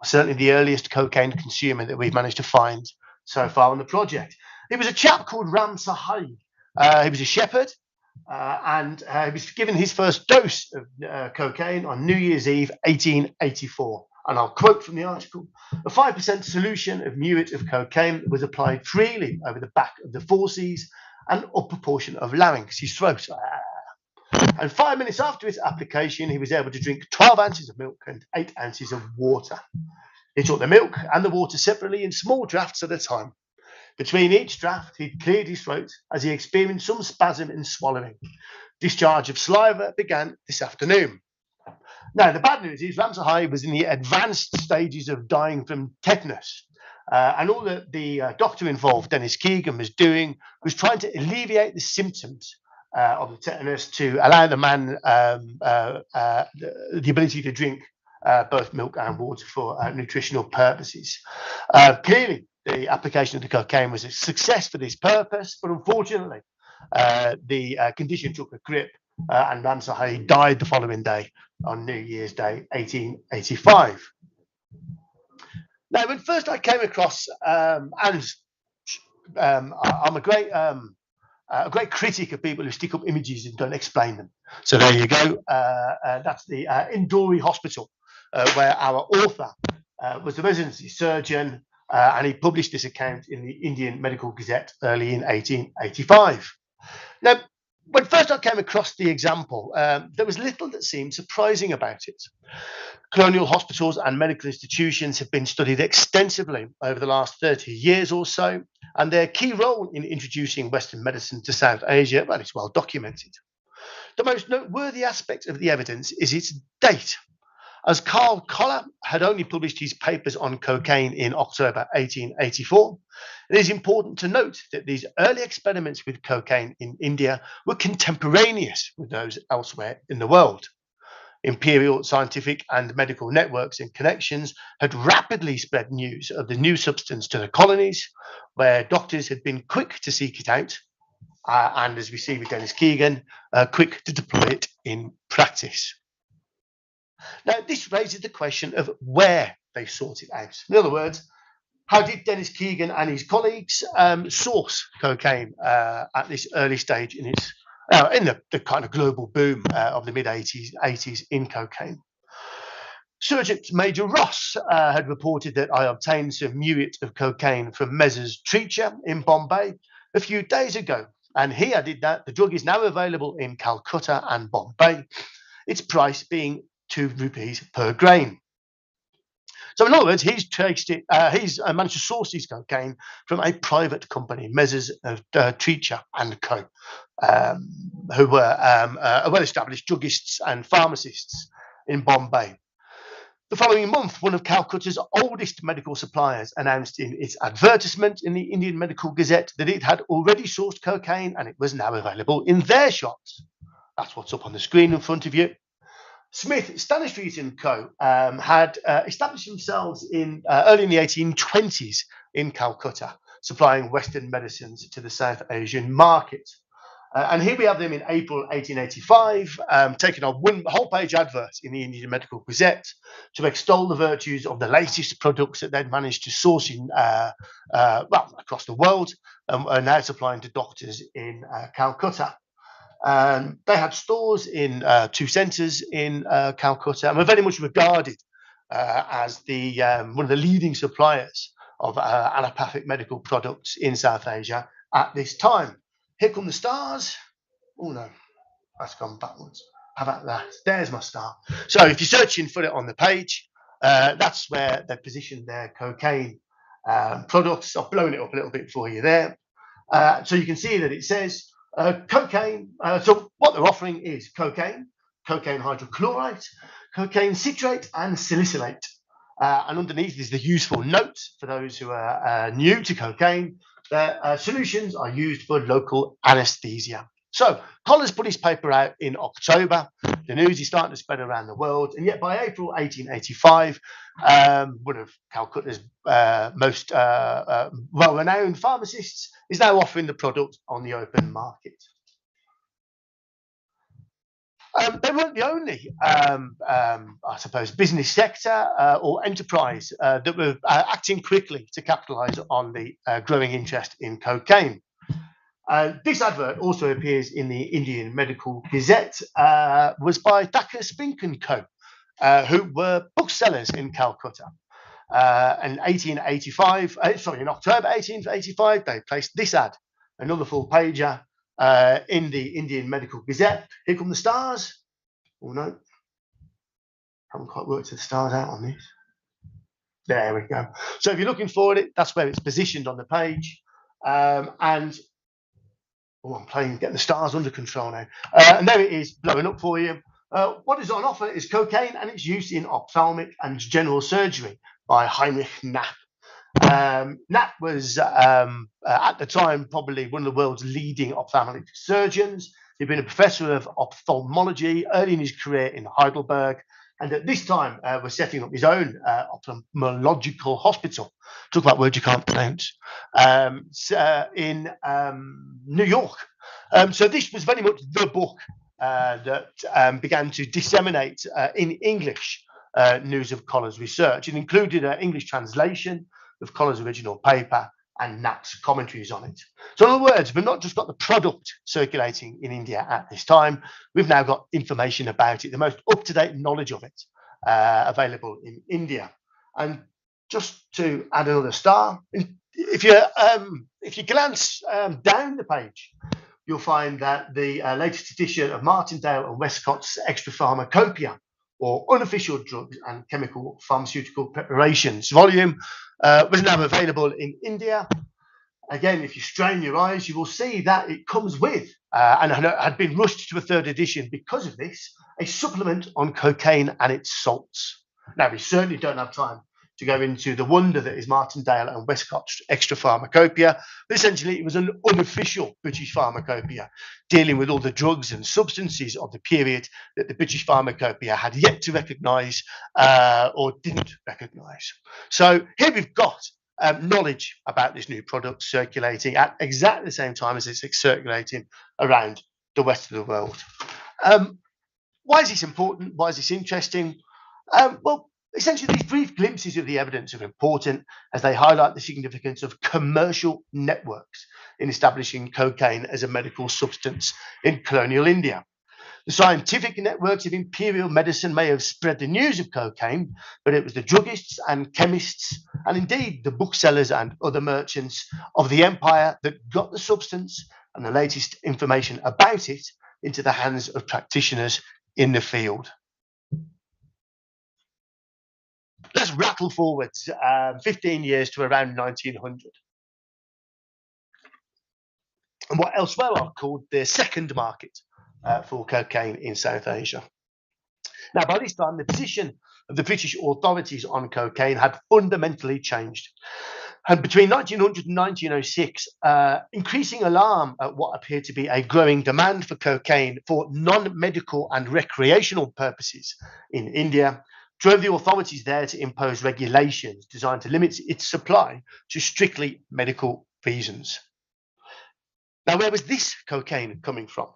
certainly the earliest cocaine consumer that we've managed to find so far on the project. It was a chap called Ram Sahib. He was a shepherd, and he was given his first dose of cocaine on New Year's Eve, 1884. And I'll quote from the article: a 5% solution of muriate of cocaine was applied freely over the back of the fauces and upper portion of larynx, his throat. And 5 minutes after its application, he was able to drink 12 ounces of milk and 8 ounces of water. He took the milk and the water separately in small draughts at a time. Between each draught, he cleared his throat as he experienced some spasm in swallowing. Discharge of saliva began this afternoon. Now, the bad news is Ram Sahib was in the advanced stages of dying from tetanus. And all that the doctor involved, Dennis Keegan, was doing was trying to alleviate the symptoms of the tetanus to allow the man the ability to drink both milk and water for nutritional purposes. Clearly, the application of the cocaine was a success for this purpose, but unfortunately, the condition took a grip and Ram Sahib died the following day on New Year's Day, 1885. Now, when first I came across, I'm a great critic of people who stick up images and don't explain them. So there you go. That's the Indore Hospital, where our author was the residency surgeon, and he published this account in the Indian Medical Gazette early in 1885. Now, when first I came across the example, there was little that seemed surprising about it. Colonial hospitals and medical institutions have been studied extensively over the last 30 years or so, and their key role in introducing Western medicine to South Asia, well, it's well documented. The most noteworthy aspect of the evidence is its date. as Carl Koller had only published his papers on cocaine in October 1884, it is important to note that these early experiments with cocaine in India were contemporaneous with those elsewhere in the world. Imperial scientific and medical networks and connections had rapidly spread news of the new substance to the colonies, where doctors had been quick to seek it out, and as we see with Dennis Keegan, quick to deploy it in practice. Now, this raises the question of where they sought it out. In other words, how did Dennis Keegan and his colleagues source cocaine at this early stage in its in the kind of global boom of the mid-80s in cocaine? Sergeant Major Ross had reported that I obtained some muriate of cocaine from Messrs. Treacher in Bombay a few days ago, and he added that the drug is now available in Calcutta and Bombay, its price being 2 rupees per grain. So in other words, he's traced it. He's managed to source his cocaine from a private company, Messrs. Treacher and Co., who were well-established druggists and pharmacists in Bombay. The following month, one of Calcutta's oldest medical suppliers announced in its advertisement in the Indian Medical Gazette that it had already sourced cocaine and it was now available in their shops. That's what's up on the screen in front of you. Smith, Stanistreet and Co. Had established themselves in early in the 1820s in Calcutta, supplying Western medicines to the South Asian market. And here we have them in April 1885, taking a whole-page advert in the Indian Medical Gazette to extol the virtues of the latest products that they'd managed to source in, across the world, and are now supplying to doctors in Calcutta. They had stores in 2 centres in Calcutta and were very much regarded as the one of the leading suppliers of allopathic medical products in South Asia at this time. Here come the stars. Oh no, that's gone backwards. How about that? There's my star. So if you're searching for it on the page, that's where they positioned their cocaine products. I've blown it up a little bit for you there. So you can see that it says cocaine. So what they're offering is cocaine hydrochloride, cocaine citrate, and salicylate. And underneath is the useful note for those who are new to cocaine. Their solutions are used for local anaesthesia. So Collins put his paper out in October. The news is starting to spread around the world, and yet by April 1885, one of Calcutta's most well-renowned pharmacists is now offering the product on the open market. They weren't the only, I suppose, business sector or enterprise that were acting quickly to capitalise on the growing interest in cocaine. This advert also appears in the Indian Medical Gazette, was by Thacker Spink and Co., who were booksellers in Calcutta. In in October 1885, they placed this ad, another full pager, in the Indian Medical Gazette. Here come the stars. Oh no, haven't quite worked the stars out on this. There we go. So if you're looking for it, that's where it's positioned on the page. I'm getting the stars under control now. And there it is, blowing up for you. What is on offer is cocaine and its use in ophthalmic and general surgery by Heinrich Knapp. Knapp was, at the time, probably one of the world's leading ophthalmic surgeons. He'd been a professor of ophthalmology early in his career in Heidelberg, and at this time was setting up his own ophthalmological hospital. Talk about words you can't pronounce. In New York. So this was very much the book that began to disseminate in English news of Coller's research. It included an English translation of Coller's original paper and Knapp's commentaries on it. So in other words, we've not just got the product circulating in India at this time, we've now got information about it, the most up-to-date knowledge of it available in India. And just to add another star, if you glance down the page, you'll find that the latest edition of Martindale and Westcott's Extra Pharmacopoeia, or Unofficial Drugs and Chemical Pharmaceutical Preparations volume, was now available in India. Again, if you strain your eyes, you will see that it comes with and had been rushed to a third edition because of this, a supplement on cocaine and its salts. Now, we certainly don't have time to go into the wonder that is Martindale and Westcott's extra pharmacopoeia, but essentially it was an unofficial British pharmacopoeia dealing with all the drugs and substances of the period that the British pharmacopoeia had yet to recognise or didn't recognise. So here we've got knowledge about this new product circulating at exactly the same time as it's circulating around the rest of the world. Why is this important? Why is this interesting? Well, essentially, these brief glimpses of the evidence are important as they highlight the significance of commercial networks in establishing cocaine as a medical substance in colonial India. The scientific networks of imperial medicine may have spread the news of cocaine, but it was the druggists and chemists, and indeed the booksellers and other merchants of the empire that got the substance and the latest information about it into the hands of practitioners in the field. Let's rattle forwards 15 years to around 1900. And what elsewhere are called the second market for cocaine in South Asia. Now, by this time, the position of the British authorities on cocaine had fundamentally changed. And between 1900 and 1906, increasing alarm at what appeared to be a growing demand for cocaine for non-medical and recreational purposes in India drove the authorities there to impose regulations designed to limit its supply to strictly medical reasons. Now, where was this cocaine coming from?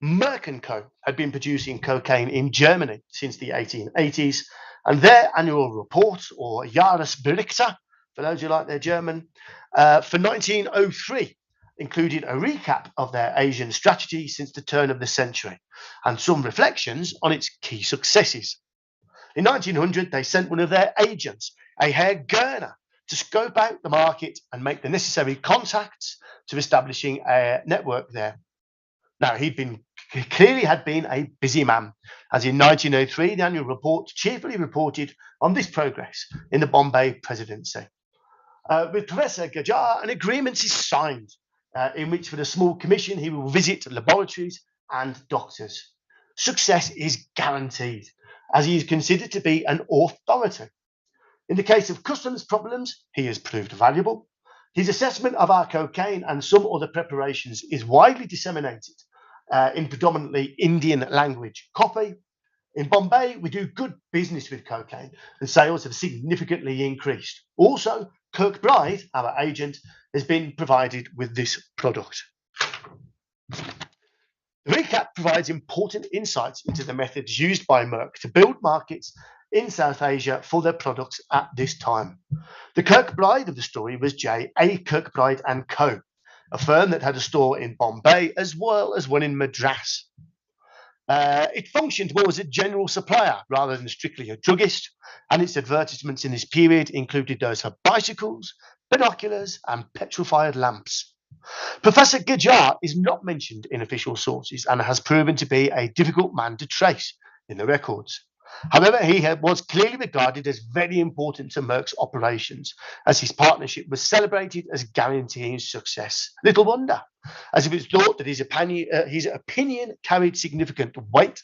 Merck & Co. had been producing cocaine in Germany since the 1880s, and their annual report, or Jahresberichte, for those who like their German, for 1903 included a recap of their Asian strategy since the turn of the century and some reflections on its key successes. In 1900, they sent one of their agents, a Herr Gerner, to scope out the market and make the necessary contacts to establishing a network there. Now, he clearly had been a busy man, as in 1903, the annual report cheerfully reported on this progress in the Bombay presidency. With Professor Gajar, an agreement is signed in which, for the small commission, he will visit laboratories and doctors. Success is guaranteed, as he is considered to be an authority. In the case of customs problems, he has proved valuable. His assessment of our cocaine and some other preparations is widely disseminated in predominantly Indian language copy. In Bombay, we do good business with cocaine and sales have significantly increased. Also, Kirkbride, our agent, has been provided with this product. The recap provides important insights into the methods used by Merck to build markets in South Asia for their products at this time. The Kirkbride of the story was J.A. Kirkbride & Co., a firm that had a store in Bombay as well as one in Madras. It functioned more as a general supplier rather than strictly a druggist, and its advertisements in this period included those for bicycles, binoculars, and petrified lamps. Professor Gajar is not mentioned in official sources and has proven to be a difficult man to trace in the records. However, he was clearly regarded as very important to Merck's operations, as his partnership was celebrated as guaranteeing success. Little wonder, as it was thought that his opinion carried significant weight,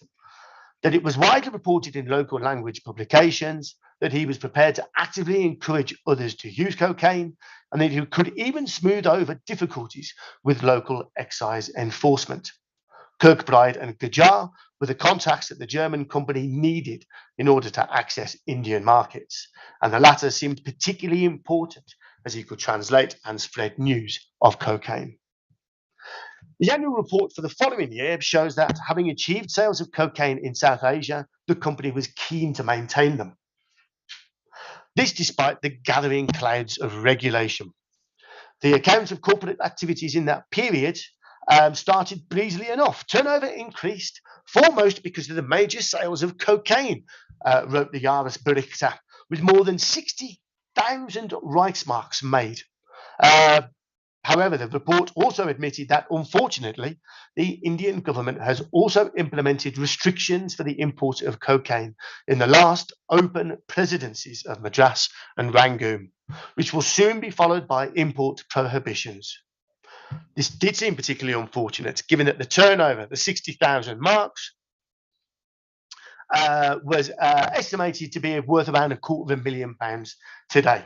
that it was widely reported in local language publications, that he was prepared to actively encourage others to use cocaine, and that he could even smooth over difficulties with local excise enforcement. Kirkbride and Gajar were the contacts that the German company needed in order to access Indian markets, and the latter seemed particularly important as he could translate and spread news of cocaine. The annual report for the following year shows that, having achieved sales of cocaine in South Asia, the company was keen to maintain them. This despite the gathering clouds of regulation. The accounts of corporate activities in that period started breezily enough. Turnover increased, foremost because of the major sales of cocaine, wrote the Jahresberichte, with more than 60,000 Reichsmarks made. However, the report also admitted that, unfortunately, the Indian government has also implemented restrictions for the import of cocaine in the last open presidencies of Madras and Rangoon, which will soon be followed by import prohibitions. This did seem particularly unfortunate, given that the turnover, the 60,000 marks, was estimated to be worth around £250,000 today.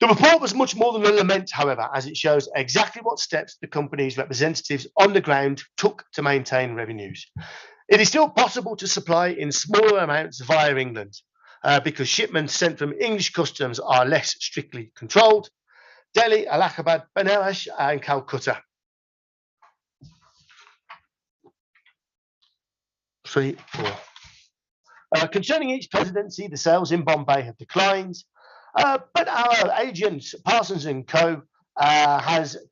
The report was much more than a lament, however, as it shows exactly what steps the company's representatives on the ground took to maintain revenues. It is still possible to supply in smaller amounts via England, because shipments sent from English customs are less strictly controlled. Delhi, Allahabad, Banaras, and Calcutta. 3, 4. Concerning each presidency, the sales in Bombay have declined, but our agent, Parsons & Co.,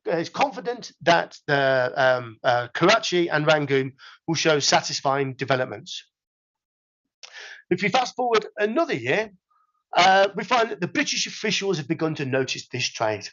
is confident that the Karachi and Rangoon will show satisfying developments. If we fast forward another year, we find that the British officials have begun to notice this trade.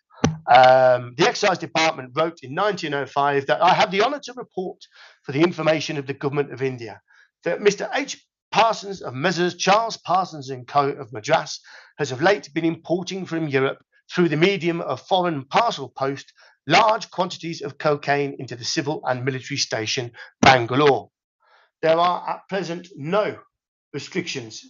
The Excise Department wrote in 1905 that I have the honour to report for the information of the Government of India that Mr. H. Parsons of Messrs. Charles Parsons & Co. of Madras has of late been importing from Europe through the medium of foreign parcel post large quantities of cocaine into the civil and military station Bangalore. There are at present no restrictions.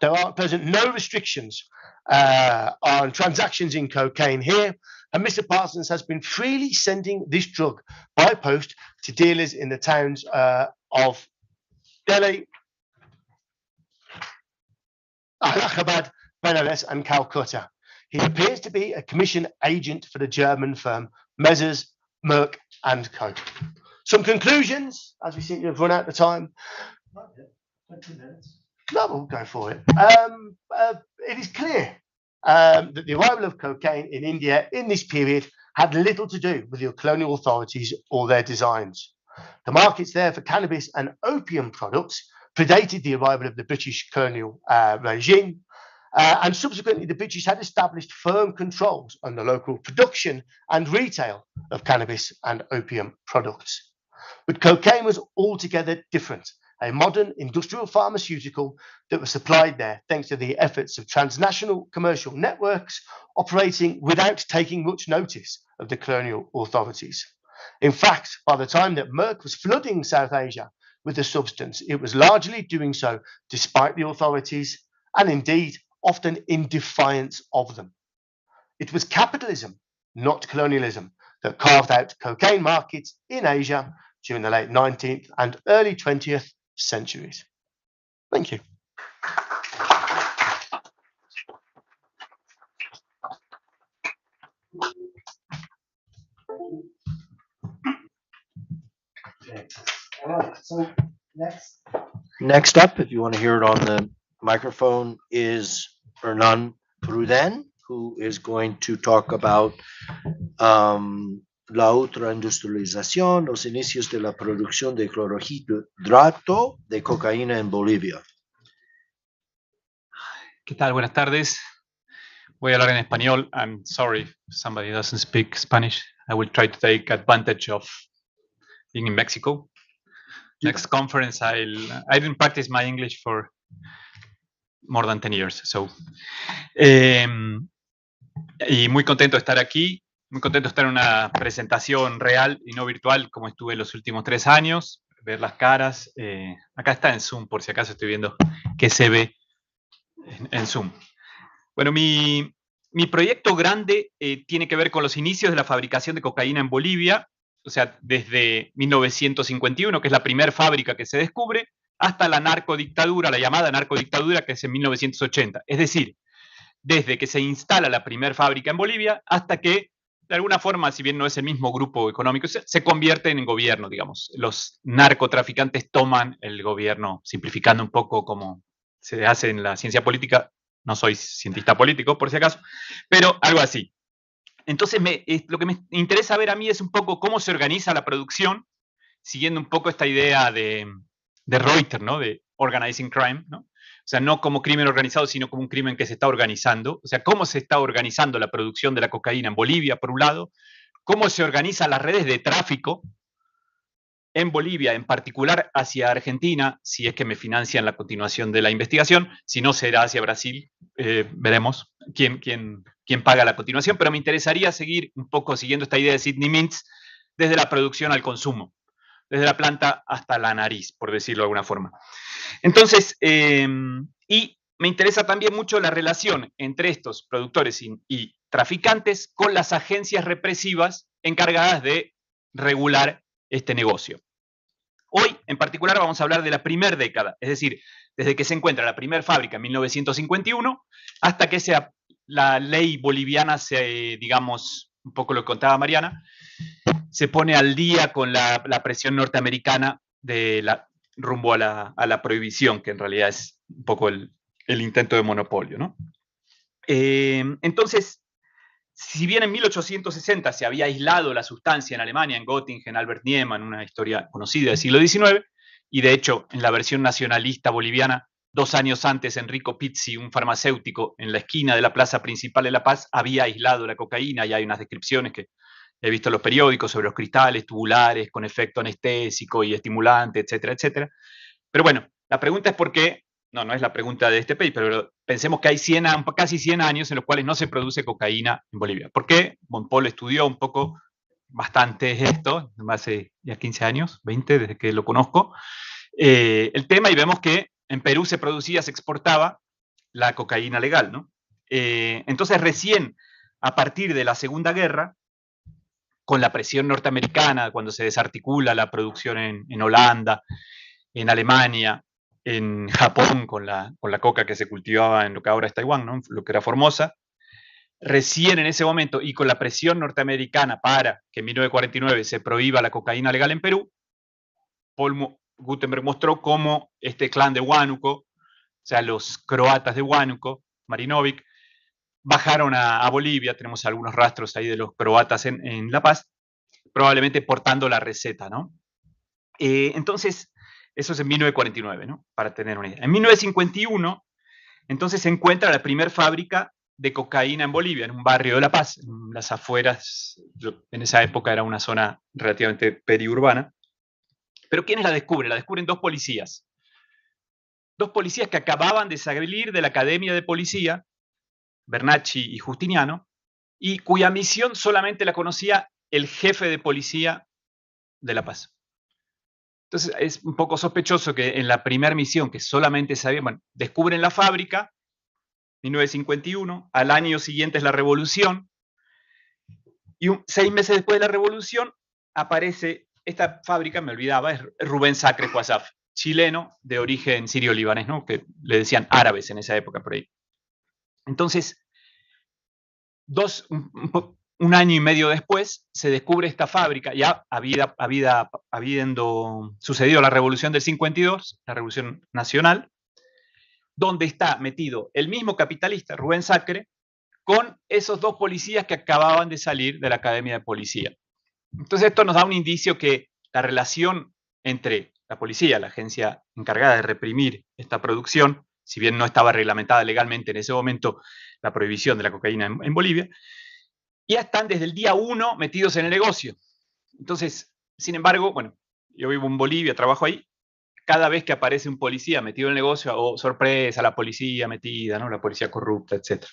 There are at present no restrictions on transactions in cocaine here, and Mr. Parsons has been freely sending this drug by post to dealers in the towns of Delhi, Allahabad, Banaras, and Calcutta. He appears to be a commission agent for the German firm Messrs. Merck and Co. Some conclusions, as we seem to have run out of time. 20 minutes. No, we'll go for it. It is clear that the arrival of cocaine in India in this period had little to do with the colonial authorities or their designs. The markets there for cannabis and opium products predated the arrival of the British colonial regime, and subsequently the British had established firm controls on the local production and retail of cannabis and opium products. But cocaine was altogether different, a modern industrial pharmaceutical that was supplied there thanks to the efforts of transnational commercial networks operating without taking much notice of the colonial authorities. In fact, by the time that Merck was flooding South Asia with the substance, it was largely doing so despite the authorities and indeed often in defiance of them. It was capitalism, not colonialism, that carved out cocaine markets in Asia during the late 19th and early 20th centuries. Thank you. All right, so next up, if you want to hear it on the microphone, is Hernan Pruden, who is going to talk about la ultraindustrialización, los inicios de la producción de clorhidrato de cocaína en Bolivia. ¿Qué tal? Buenas tardes. Voy a hablar en español. I'm sorry if somebody doesn't speak Spanish. I will try to take advantage of being in Mexico. Next conference, I didn't practice my English for more than 10 years. So, y muy contento de estar aquí. Muy contento de estar en una presentación real y no virtual como estuve los últimos 3 años. Ver las caras. Acá está en Zoom, por si acaso estoy viendo que se ve en Zoom. Bueno, mi proyecto grande tiene que ver con los inicios de la fabricación de cocaína en Bolivia, o sea, desde 1951, que es la primera fábrica que se descubre, hasta la narcodictadura, la llamada narcodictadura, que es en 1980. Es decir, desde que se instala la primera fábrica en Bolivia hasta que, de alguna forma, si bien no es el mismo grupo económico, se convierten en gobierno, digamos. Los narcotraficantes toman el gobierno, simplificando un poco como se hace en la ciencia política. No soy cientista político, por si acaso, pero algo así. Entonces, lo que me interesa ver a mí es un poco cómo se organiza la producción, siguiendo un poco esta idea de Reuters, ¿no? De organizing crime, ¿no? O sea, no como crimen organizado, sino como un crimen que se está organizando. O sea, cómo se está organizando la producción de la cocaína en Bolivia, por un lado, cómo se organizan las redes de tráfico en Bolivia, en particular hacia Argentina, si es que me financian la continuación de la investigación, si no será hacia Brasil, veremos quién paga la continuación, pero me interesaría seguir un poco siguiendo esta idea de Sidney Mintz desde la producción al consumo, desde la planta hasta la nariz, por decirlo de alguna forma. Entonces, y me interesa también mucho la relación entre estos productores y traficantes con las agencias represivas encargadas de regular este negocio. Hoy, en particular, vamos a hablar de la primera década, es decir, desde que se encuentra la primera fábrica en 1951 hasta que la ley boliviana se, digamos, un poco lo que contaba Mariana, se pone al día con la presión norteamericana rumbo a la prohibición, que en realidad es un poco el intento de monopolio, ¿no? Entonces, si bien en 1860 se había aislado la sustancia en Alemania, en Göttingen, Albert Niemann, una historia conocida del siglo XIX, y de hecho en la versión nacionalista boliviana, 2 años antes Enrico Pizzi, un farmacéutico, en la esquina de la plaza principal de La Paz, había aislado la cocaína, y hay unas descripciones que he visto en los periódicos sobre los cristales tubulares con efecto anestésico y estimulante, etcétera, etcétera. Pero bueno, la pregunta es por qué. No es la pregunta de este paper, pero pensemos que hay casi 100 años en los cuales no se produce cocaína en Bolivia. ¿Por qué? Bonpol estudió un poco, bastante esto, hace ya 15 años, 20, desde que lo conozco, el tema, y vemos que en Perú se producía, se exportaba la cocaína legal, ¿no? Entonces recién, a partir de la Segunda Guerra, con la presión norteamericana, cuando se desarticula la producción en Holanda, en Alemania, en Japón con la coca que se cultivaba en lo que ahora es Taiwán, ¿no? Lo que era Formosa, recién en ese momento, y con la presión norteamericana para que en 1949 se prohíba la cocaína legal en Perú, Paul Gutenberg mostró cómo este clan de Huánuco, o sea, los croatas de Huánuco, Marinovic, bajaron a Bolivia, tenemos algunos rastros ahí de los croatas en La Paz, probablemente portando la receta, ¿no? Entonces, eso es en 1949, ¿no? Para tener una idea. En 1951, entonces se encuentra la primera fábrica de cocaína en Bolivia, en un barrio de La Paz, en las afueras. En esa época era una zona relativamente periurbana. Pero ¿quiénes la descubren? La descubren 2 policías. 2 policías que acababan de salir de la academia de policía, Bernacchi y Justiniano, y cuya misión solamente la conocía el jefe de policía de La Paz. Entonces es un poco sospechoso que en la primera misión, que solamente sabían, bueno, descubren la fábrica, 1951, al año siguiente es la revolución, y 6 meses después de la revolución aparece esta fábrica, me olvidaba, es Rubén Sacre Cuasaf, chileno de origen sirio-libanés, ¿no? Que le decían árabes en esa época por ahí. Entonces, un año y medio después, se descubre esta fábrica, ya habiendo sucedido la revolución del 52, la revolución nacional, donde está metido el mismo capitalista, Rubén Sacre, con esos 2 policías que acababan de salir de la academia de policía. Entonces esto nos da un indicio que la relación entre la policía, la agencia encargada de reprimir esta producción, si bien no estaba reglamentada legalmente en ese momento la prohibición de la cocaína en Bolivia, ya están desde el día 1 metidos en el negocio. Entonces, sin embargo, bueno, yo vivo en Bolivia, trabajo ahí, cada vez que aparece un policía metido en el negocio, oh, sorpresa, la policía metida, ¿no? La policía corrupta, etc.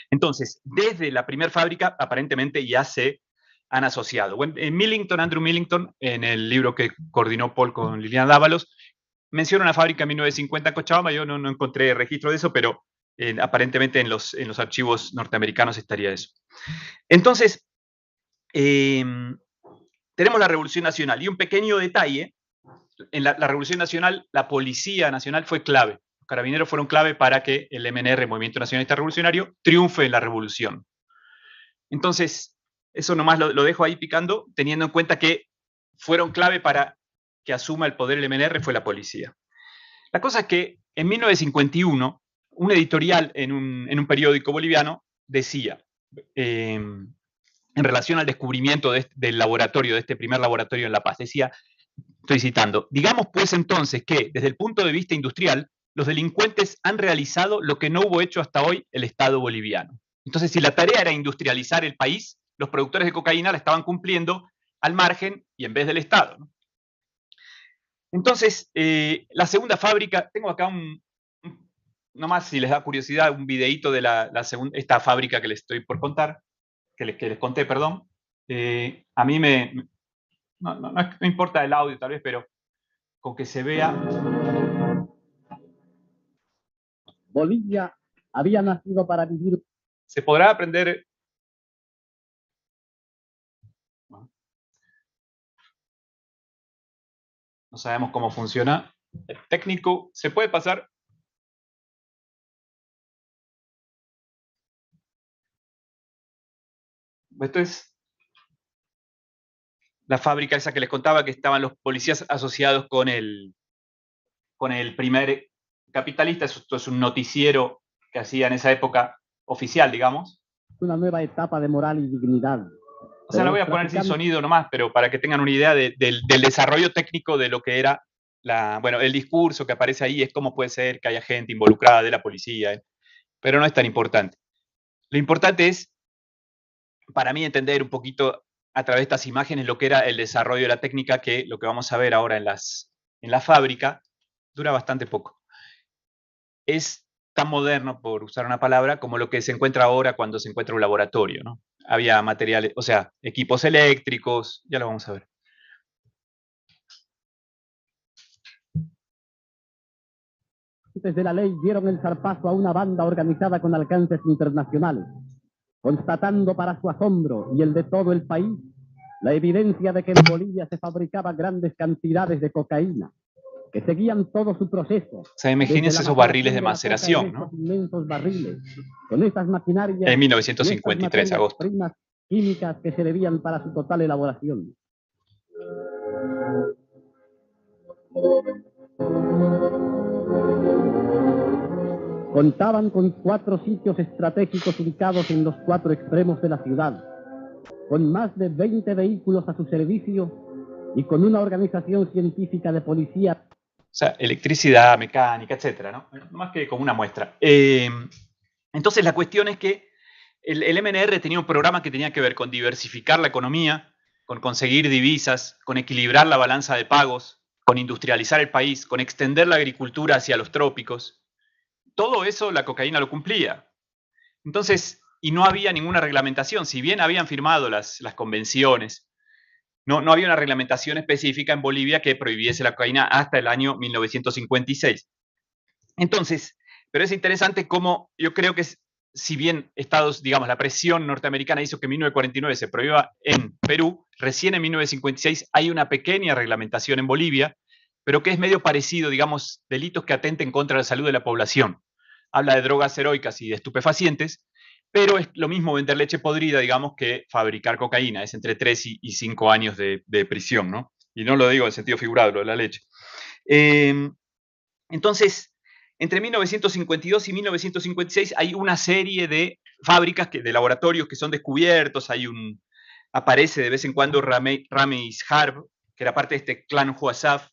Entonces, desde la primera fábrica, aparentemente ya se han asociado. Bueno, Andrew Millington, en el libro que coordinó Paul con Liliana Dávalos, menciona una fábrica en 1950 en Cochabamba. Yo no encontré registro de eso, pero aparentemente en los archivos norteamericanos estaría eso. Entonces, tenemos la Revolución Nacional, y un pequeño detalle: en la Revolución Nacional, la Policía Nacional fue clave. Los carabineros fueron clave para que el MNR, el Movimiento Nacionalista Revolucionario, triunfe en la revolución. Entonces, eso nomás lo dejo ahí picando, teniendo en cuenta que fueron clave para que asuma el poder el MNR fue la policía. La cosa es que en 1951, un editorial en un periódico boliviano decía, en relación al descubrimiento del laboratorio, de este primer laboratorio en La Paz, decía, estoy citando, digamos pues entonces que desde el punto de vista industrial, los delincuentes han realizado lo que no hubo hecho hasta hoy el Estado boliviano. Entonces, si la tarea era industrializar el país, los productores de cocaína la estaban cumpliendo al margen y en vez del Estado, ¿no? Entonces, la segunda fábrica, tengo acá nomás si les da curiosidad, un videíto de esta fábrica que les estoy por contar, que les conté, perdón. A mí no importa el audio tal vez, pero con que se vea. Bolivia había nacido para vivir. ¿Se podrá aprender? No sabemos cómo funciona. El técnico, ¿se puede pasar? Esto es la fábrica esa que les contaba, que estaban los policías asociados con el primer capitalista. Esto es un noticiero que hacía en esa época oficial, digamos. Una nueva etapa de moral y dignidad. O sea, la voy a poner sin sonido nomás, pero para que tengan una idea del desarrollo técnico de lo que era el discurso que aparece ahí, es cómo puede ser que haya gente involucrada de la policía, pero no es tan importante. Lo importante es, para mí, entender un poquito a través de estas imágenes lo que era el desarrollo de la técnica, que lo que vamos a ver ahora en la fábrica dura bastante poco. Es tan moderno, por usar una palabra, como lo que se encuentra ahora cuando se encuentra un laboratorio, ¿no? Había materiales, o sea, equipos eléctricos, ya lo vamos a ver. De la ley dieron el zarpazo a una banda organizada con alcances internacionales, constatando para su asombro y el de todo el país la evidencia de que en Bolivia se fabricaban grandes cantidades de cocaína, que seguían todo su proceso. O sea, imagínense esos barriles de maceración, ¿no? Inmensos barriles, con estas maquinarias. En 1953, agosto. Primas químicas que se debían para su total elaboración. Contaban con 4 sitios estratégicos ubicados en los 4 extremos de la ciudad, con más de 20 vehículos a su servicio y con una organización científica de policía. O sea, electricidad, mecánica, etcétera, ¿no? Más que como una muestra. Entonces, la cuestión es que el MNR tenía un programa que tenía que ver con diversificar la economía, con conseguir divisas, con equilibrar la balanza de pagos, con industrializar el país, con extender la agricultura hacia los trópicos. Todo eso la cocaína lo cumplía. Entonces, y no había ninguna reglamentación. Si bien habían firmado las convenciones, no había una reglamentación específica en Bolivia que prohibiese la cocaína hasta el año 1956. Entonces, pero es interesante cómo yo creo que si bien la presión norteamericana hizo que en 1949 se prohíba en Perú, recién en 1956 hay una pequeña reglamentación en Bolivia, pero que es medio parecido, digamos, delitos que atenten contra la salud de la población. Habla de drogas heroicas y de estupefacientes, pero es lo mismo vender leche podrida, digamos, que fabricar cocaína. Es entre 3 y 5 años de prisión, ¿no? Y no lo digo en sentido figurado, lo de la leche. Entonces, entre 1952 y 1956 hay una serie de fábricas, de laboratorios que son descubiertos. Aparece de vez en cuando Ramesh Harb, que era parte de este clan Huasaf,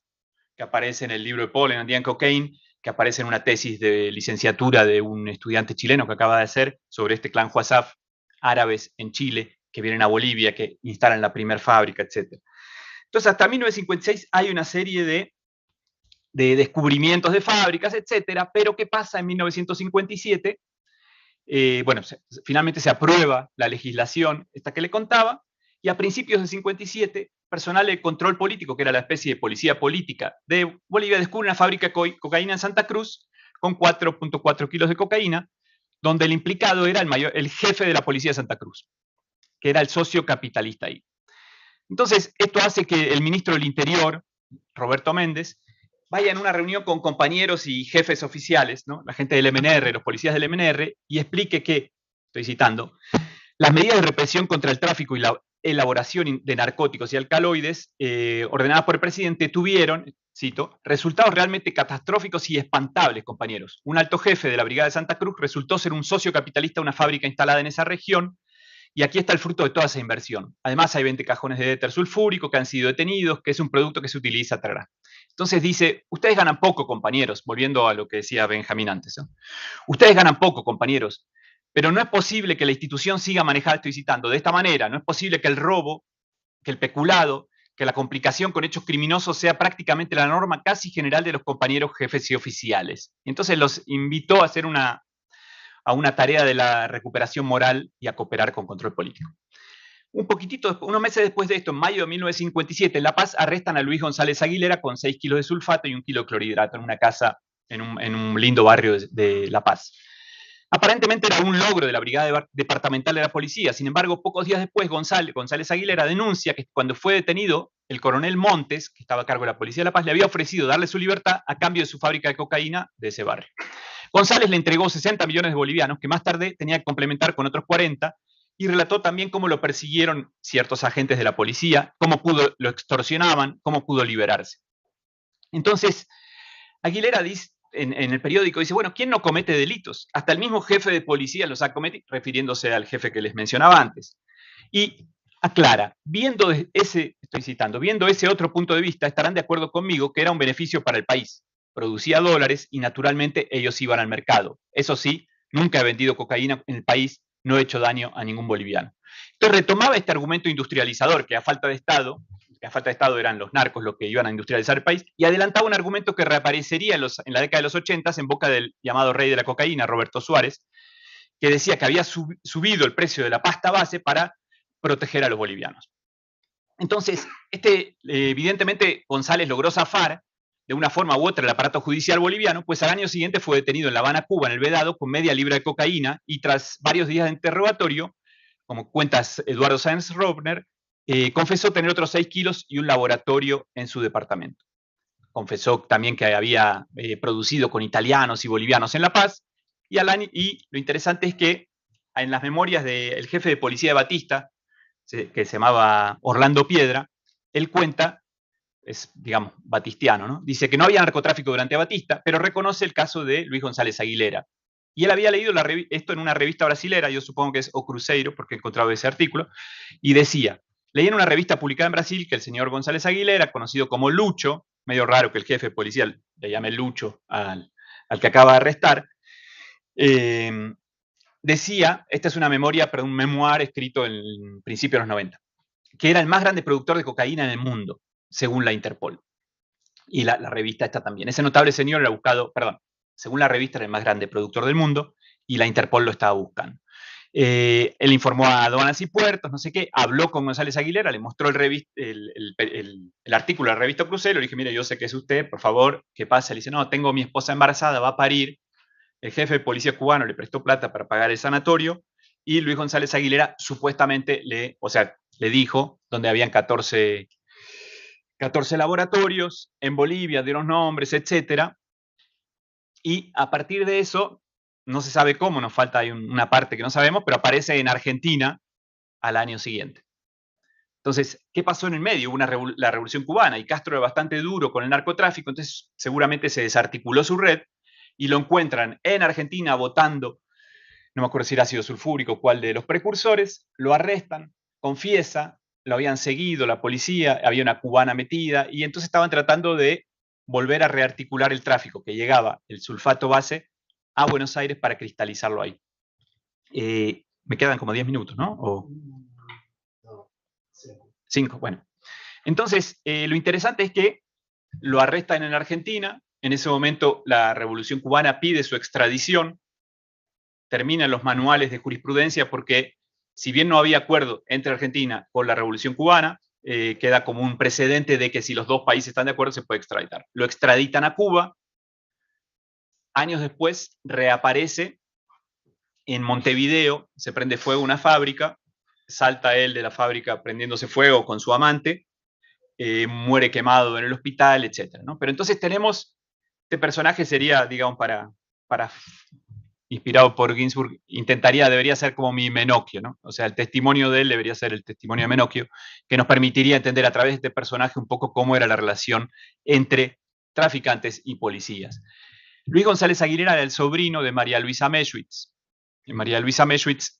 que aparece en el libro de Paul, en Andean Cocaine, que aparece en una tesis de licenciatura de un estudiante chileno que acaba de hacer sobre este clan Huasaf, árabes en Chile, que vienen a Bolivia, que instalan la primera fábrica, etc. Entonces, hasta 1956 hay una serie de descubrimientos de fábricas, etcétera, pero ¿qué pasa en 1957? Finalmente se aprueba la legislación esta que le contaba, y a principios de 57, personal de control político, que era la especie de policía política de Bolivia, descubre una fábrica de cocaína en Santa Cruz con 4.4 kilos de cocaína, donde el implicado era el jefe de la policía de Santa Cruz, que era el socio capitalista ahí. Entonces, esto hace que el ministro del Interior, Roberto Méndez, vaya en una reunión con compañeros y jefes oficiales, ¿no? La gente del MNR, los policías del MNR, y explique que, estoy citando, las medidas de represión contra el tráfico y la elaboración de narcóticos y alcaloides ordenadas por el presidente tuvieron, cito, resultados realmente catastróficos y espantables, compañeros. Un alto jefe de la Brigada de Santa Cruz resultó ser un socio capitalista de una fábrica instalada en esa región, y aquí está el fruto de toda esa inversión. Además, hay 20 cajones de éter sulfúrico que han sido detenidos, que es un producto que se utiliza atrás. Entonces dice, ustedes ganan poco, compañeros, volviendo a lo que decía Benjamín antes, ¿no? Ustedes ganan poco, compañeros, pero no es posible que la institución siga manejada, estoy citando, de esta manera. No es posible que el robo, que el peculado, que la complicación con hechos criminosos sea prácticamente la norma casi general de los compañeros jefes y oficiales. Y entonces los invitó a hacer a una tarea de la recuperación moral y a cooperar con control político. Unos meses después de esto, en mayo de 1957, en La Paz arrestan a Luis González Aguilera con 6 kilos de sulfato y 1 kilo de clorhidrato en una casa en un lindo barrio de La Paz. Aparentemente era un logro de la Brigada Departamental de la Policía. Sin embargo, pocos días después, González Aguilera denuncia que cuando fue detenido, el coronel Montes, que estaba a cargo de la Policía de La Paz, le había ofrecido darle su libertad a cambio de su fábrica de cocaína de ese barrio. González le entregó 60 millones de bolivianos, que más tarde tenía que complementar con otros 40, y relató también cómo lo persiguieron ciertos agentes de la policía, cómo lo extorsionaban, cómo pudo liberarse. Entonces, Aguilera dice, en el periódico, dice, bueno, ¿quién no comete delitos? Hasta el mismo jefe de policía los ha cometido, refiriéndose al jefe que les mencionaba antes. Y aclara, viendo ese otro punto de vista, estarán de acuerdo conmigo que era un beneficio para el país. Producía dólares y naturalmente ellos iban al mercado. Eso sí, nunca he vendido cocaína en el país, no he hecho daño a ningún boliviano. Entonces retomaba este argumento industrializador, que a falta de Estado eran los narcos los que iban a industrializar el país, y adelantaba un argumento que reaparecería en la década de los 80 en boca del llamado rey de la cocaína, Roberto Suárez, que decía que había subido el precio de la pasta base para proteger a los bolivianos. Entonces, evidentemente, González logró zafar de una forma u otra el aparato judicial boliviano, pues al año siguiente fue detenido en La Habana, Cuba, en el Vedado, con media libra de cocaína, y tras varios días de interrogatorio, como cuentas Eduardo Sáenz Robner, confesó tener otros 6 kilos y un laboratorio en su departamento. Confesó también que había producido con italianos y bolivianos en La Paz, y lo interesante es que en las memorias del jefe de policía de Batista, que se llamaba Orlando Piedra, él cuenta, es, digamos, batistiano, ¿no? Dice que no había narcotráfico durante Batista, pero reconoce el caso de Luis González Aguilera. Y él había leído esto en una revista brasilera, yo supongo que es O Cruzeiro, porque he encontrado ese artículo, y decía, leí en una revista publicada en Brasil que el señor González Aguilera, conocido como Lucho, medio raro que el jefe policial le llame Lucho al que acaba de arrestar, decía, esta es una memoria, pero un memoir escrito en principio de los 90, que era el más grande productor de cocaína en el mundo, según la Interpol. Y la revista esta también. Ese notable señor era buscado, perdón, según la revista era el más grande productor del mundo, y la Interpol lo estaba buscando. Él informó a aduanas y puertos, no sé qué, habló con González Aguilera, le mostró el artículo de la revista Crucero, le dije, mire, yo sé que es usted, por favor, ¿qué pasa? Le dice, no, tengo a mi esposa embarazada, va a parir. El jefe de policía cubano le prestó plata para pagar el sanatorio, y Luis González Aguilera supuestamente le dijo, donde habían 14 laboratorios, en Bolivia, dieron nombres, etc. Y a partir de eso, no se sabe cómo, nos falta ahí una parte que no sabemos, pero aparece en Argentina al año siguiente. Entonces, ¿qué pasó en el medio? Hubo la Revolución Cubana, y Castro era bastante duro con el narcotráfico, entonces seguramente se desarticuló su red, y lo encuentran en Argentina votando, no me acuerdo si era ácido sulfúrico o cuál de los precursores, lo arrestan, confiesa, lo habían seguido la policía, había una cubana metida, y entonces estaban tratando de volver a rearticular el tráfico, que llegaba el sulfato base a Buenos Aires para cristalizarlo ahí. Me quedan como 10 minutos, ¿no? O 5, bueno. Entonces, lo interesante es que lo arrestan en Argentina. En ese momento la Revolución Cubana pide su extradición, terminan los manuales de jurisprudencia porque si bien no había acuerdo entre Argentina con la Revolución Cubana, queda como un precedente de que si los dos países están de acuerdo se puede extraditar. Lo extraditan a Cuba, años después reaparece en Montevideo, se prende fuego una fábrica, salta él de la fábrica prendiéndose fuego con su amante, muere quemado en el hospital, etc., ¿no? Pero entonces tenemos, este personaje sería, digamos, para inspirado por Ginsburg, debería ser como mi Menocchio, ¿no? O sea, el testimonio de él debería ser el testimonio de Menocchio, que nos permitiría entender a través de este personaje un poco cómo era la relación entre traficantes y policías. Luis González Aguilera era el sobrino de María Luisa Meschwitz. Y María Luisa Meschwitz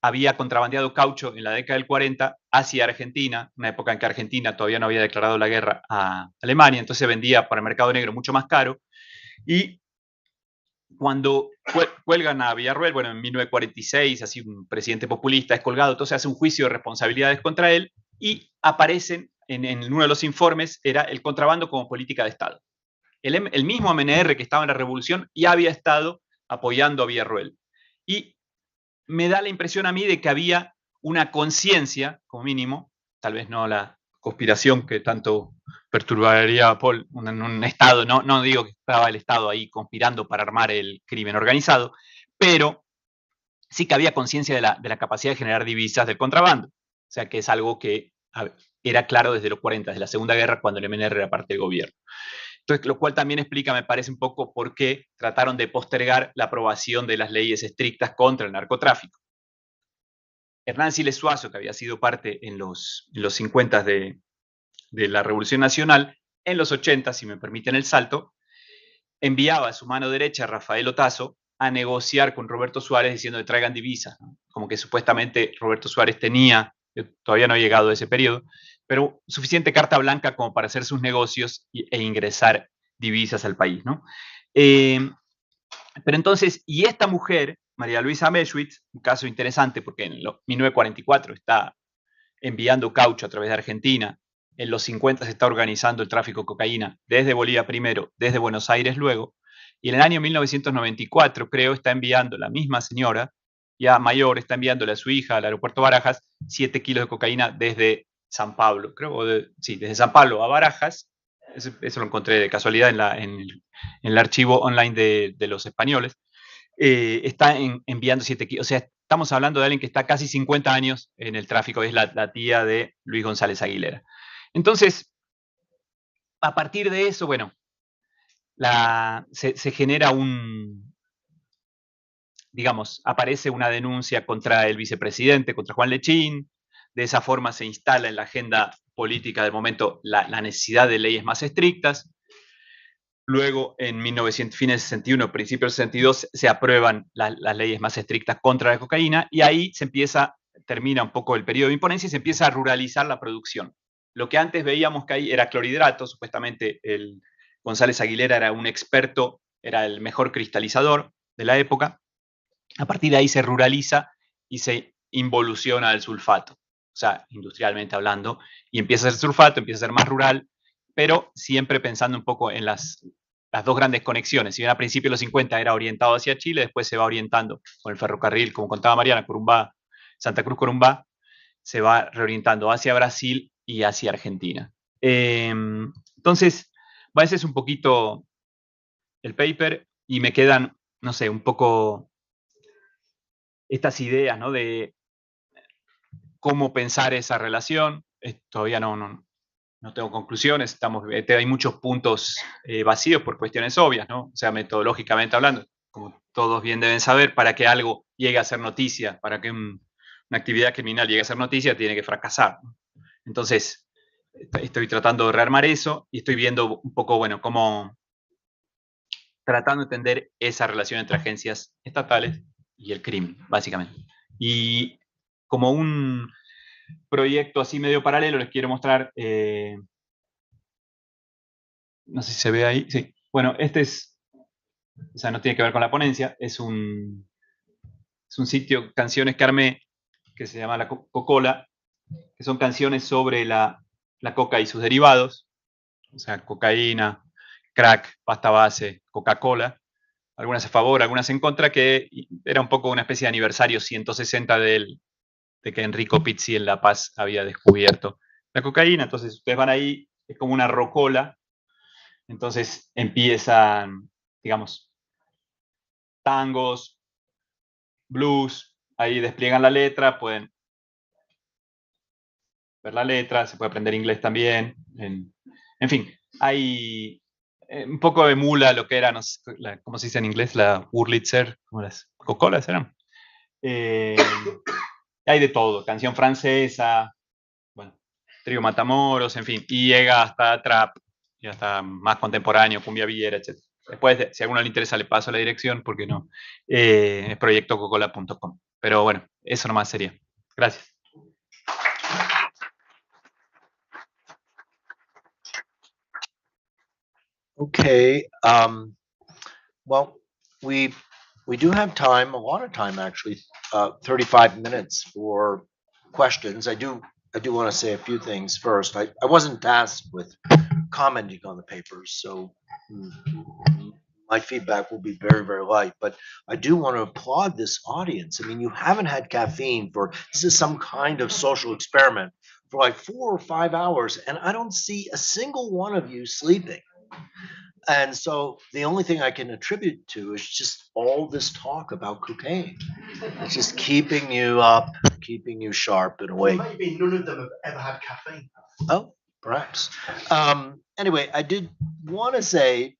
había contrabandeado caucho en la década del 40 hacia Argentina, una época en que Argentina todavía no había declarado la guerra a Alemania, entonces vendía para el mercado negro mucho más caro, y cuando cuelgan a Villarroel, bueno, en 1946, así un presidente populista es colgado, entonces hace un juicio de responsabilidades contra él, y aparecen en uno de los informes era el contrabando como política de Estado. El mismo MNR que estaba en la revolución ya había estado apoyando a Villarroel. Y me da la impresión a mí de que había una conciencia, como mínimo, tal vez no la conspiración que tanto perturbaría a Paul en un Estado, no digo que estaba el Estado ahí conspirando para armar el crimen organizado, pero sí que había conciencia de la capacidad de generar divisas del contrabando. O sea, que es algo que era claro desde los 40, desde la Segunda Guerra, cuando el MNR era parte del gobierno. Entonces, lo cual también explica, me parece, un poco por qué trataron de postergar la aprobación de las leyes estrictas contra el narcotráfico. Hernán Siles Suazo, que había sido parte en los 50 de la Revolución Nacional, en los 80, si me permiten el salto, enviaba a su mano derecha, Rafael Otazo, a negociar con Roberto Suárez diciendo que traigan divisas, ¿no? Como que supuestamente Roberto Suárez tenía, todavía no ha llegado a ese periodo, pero suficiente carta blanca como para hacer sus negocios e ingresar divisas al país, ¿no? Pero entonces, y esta mujer, María Luisa Meschwitz, un caso interesante porque en 1944 está enviando caucho a través de Argentina, en los 50 se está organizando el tráfico de cocaína desde Bolivia primero, desde Buenos Aires luego, y en el año 1994, creo, está enviando la misma señora, ya mayor, está enviándole a su hija al aeropuerto Barajas 7 kilos de cocaína desde San Pablo, creo, sí, desde San Pablo a Barajas. Eso lo encontré de casualidad en el archivo online de los españoles. Está enviando 7 kilos. O sea, estamos hablando de alguien que está casi 50 años en el tráfico, es la tía de Luis González Aguilera. Entonces, a partir de eso, bueno, se genera digamos, aparece una denuncia contra el vicepresidente, contra Juan Lechín. De esa forma se instala en la agenda política del momento la necesidad de leyes más estrictas. Luego, en fines de 61, principios de 62, se aprueban las leyes más estrictas contra la cocaína y ahí termina un poco el periodo de imponencia y se empieza a ruralizar la producción. Lo que antes veíamos que ahí era clorhidrato, supuestamente el González Aguilera era un experto, era el mejor cristalizador de la época. A partir de ahí se ruraliza y se involuciona al sulfato, o sea, industrialmente hablando, y empieza a ser sulfato, empieza a ser más rural, pero siempre pensando un poco en las dos grandes conexiones. Si bien a principios de los 50 era orientado hacia Chile, después se va orientando con el ferrocarril, como contaba Mariana, Corumbá, Santa Cruz Corumbá, se va reorientando hacia Brasil y hacia Argentina. Entonces, ese es un poquito el paper y me quedan, no sé, un poco estas ideas, ¿no? De cómo pensar esa relación. Todavía no tengo conclusiones, hay muchos puntos vacíos por cuestiones obvias, ¿no? O sea, metodológicamente hablando, como todos bien deben saber, para que algo llegue a ser noticia, para que una actividad criminal llegue a ser noticia, tiene que fracasar, ¿no? Entonces, estoy tratando de rearmar eso y estoy viendo un poco, bueno, cómo tratando de entender esa relación entre agencias estatales y el crimen, básicamente. Y como un proyecto así medio paralelo, les quiero mostrar, no sé si se ve ahí, sí. Bueno, o sea, no tiene que ver con la ponencia, es un sitio, canciones que armé, que se llama La Cocola, que son canciones sobre la coca y sus derivados, o sea, cocaína, crack, pasta base, Coca-Cola, algunas a favor, algunas en contra, que era un poco una especie de aniversario 160 de que Enrico Pizzi en La Paz había descubierto la cocaína. Entonces ustedes van ahí, es como una rocola, entonces empiezan, digamos, tangos, blues, ahí despliegan la letra, pueden ver la letra, se puede aprender inglés también, en fin, hay un poco emula lo que era, no sé, ¿cómo se dice en inglés? La Wurlitzer, ¿cómo las Coca-Colas eran? Hay de todo, canción francesa, bueno, trío Matamoros, en fin, y llega hasta trap, y hasta más contemporáneo, cumbia villera, etc. Después, si a alguno le interesa, le paso la dirección, porque no, es proyectococola.com. Pero bueno, eso nomás sería. Gracias. Okay. Well, we do have time, a lot of time actually, 35 minutes for questions. I do I do want to say a few things first. I wasn't tasked with commenting on the papers, so my feedback will be very, very light. But I do want to applaud this audience. I mean, you haven't had caffeine this is some kind of social experiment for like 4 or 5 hours, and I don't see a single one of you sleeping. And so the only thing I can attribute to is just all this talk about cocaine. It's just keeping you up, keeping you sharp and awake. Or maybe none of them have ever had caffeine. Oh, perhaps. Anyway, I did want to say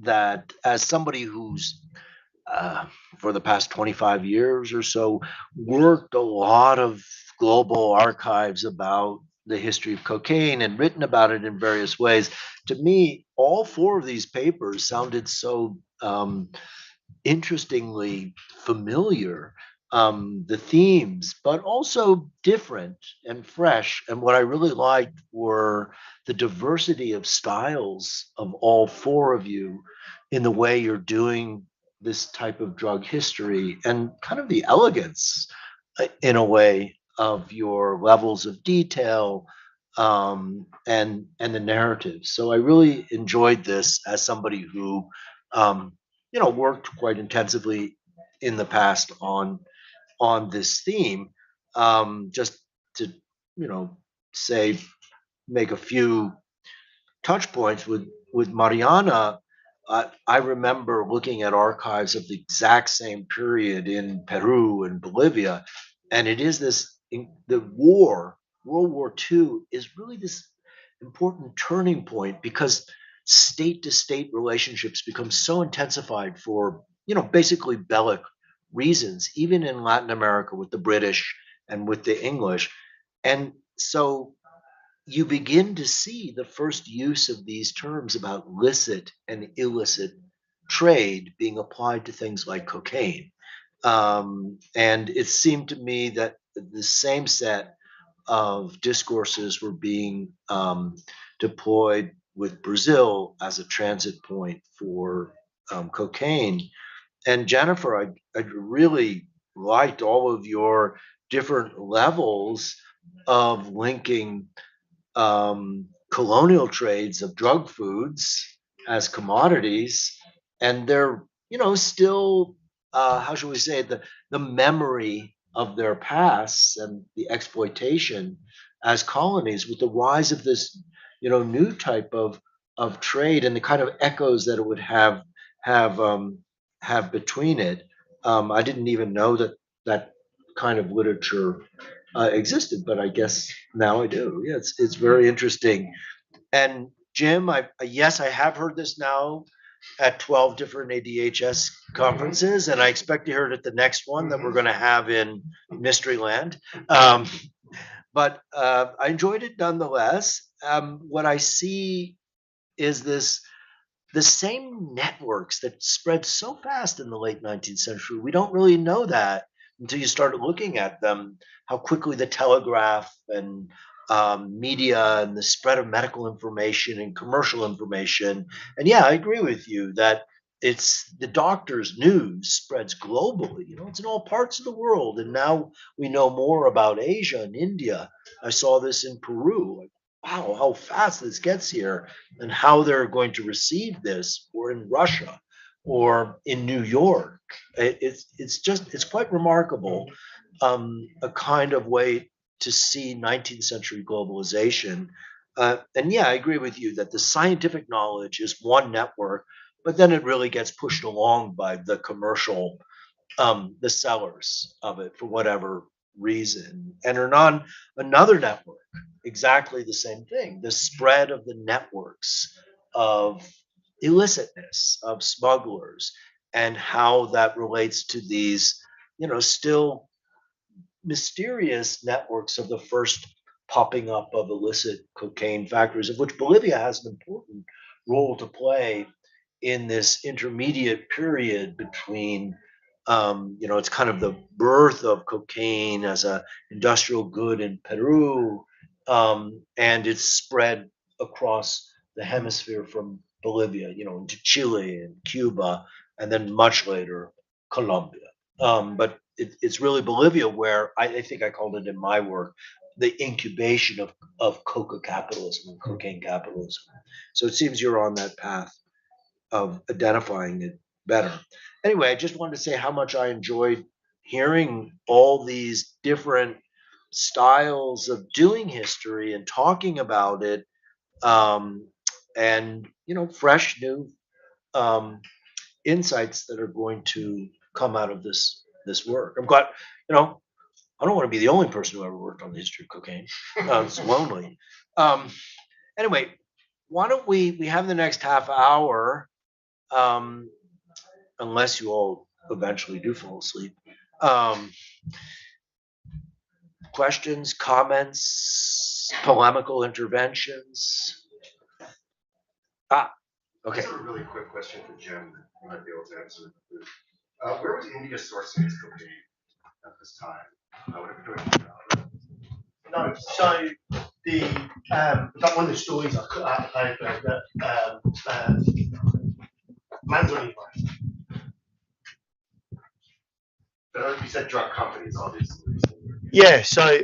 that as somebody who's for the past 25 years or so worked a lot of global archives about the history of cocaine and written about it in various ways, to me, all 4 of these papers sounded so interestingly familiar, the themes, but also different and fresh. And what I really liked were the diversity of styles of all 4 of you in the way you're doing this type of drug history, and kind of the elegance, in a way, of your levels of detail, and the narrative. So I really enjoyed this as somebody who worked quite intensively in the past on this theme. Just to say, make a few touch points with Mariana. I remember looking at archives of the exact same period in Peru and Bolivia, and it is the World War II is really this important turning point, because state to state relationships become so intensified for basically bellic reasons, even in Latin America with the British and with the English. And so you begin to see the first use of these terms about licit and illicit trade being applied to things like cocaine. And it seemed to me that the same set of discourses were being deployed with Brazil as a transit point for cocaine. And Jennifer, I really liked all of your different levels of linking colonial trades of drug foods as commodities, and they're still how should we say it, the memory of their past and the exploitation as colonies, with the rise of this new type of trade and the kind of echoes that it would have between it. I didn't even know that kind of literature existed, but I guess now I do. Yeah, it's very interesting. And Jim, yes, I have heard this now at 12 different ADHS conferences, and I expect to hear it at the next one that we're going to have in Mysteryland. But I enjoyed it nonetheless. What I see is the same networks that spread so fast in the late 19th century. We don't really know that until you start looking at them, how quickly the telegraph and media and the spread of medical information and commercial information. And yeah, I agree with you that it's the doctor's news spreads globally. It's in all parts of the world. And now we know more about Asia and India. I saw this in Peru. Wow, how fast this gets here, and how they're going to receive this, or in Russia or in New York. It's quite remarkable, a kind of way to see 19th century globalization. And yeah, I agree with you that the scientific knowledge is one network, but then it really gets pushed along by the commercial, the sellers of it for whatever reason. And are on another network, exactly the same thing, the spread of the networks of illicitness, of smugglers, and how that relates to these still mysterious networks of the first popping up of illicit cocaine factories, of which Bolivia has an important role to play in this intermediate period between, it's kind of the birth of cocaine as a industrial good in Peru, and it's spread across the hemisphere from Bolivia, into Chile and Cuba, and then much later Colombia. But it's really Bolivia where I think I called it in my work the incubation of coca capitalism and cocaine capitalism. So it seems you're on that path of identifying it better. Anyway, I just wanted to say how much I enjoyed hearing all these different styles of doing history and talking about it, and fresh new insights that are going to come out of this work. I'm glad, I don't want to be the only person who ever worked on the history of cocaine. It's lonely. Anyway, why don't we have the next half hour, unless you all eventually do fall asleep. Questions, comments, polemical interventions. Okay. I have a really quick question for Jim that you might be able to answer. Where was India sourcing its cocaine at this time? No, so the that one of the stories I cut out of the paper that Manzoni. You said drug companies, obviously. Yeah, so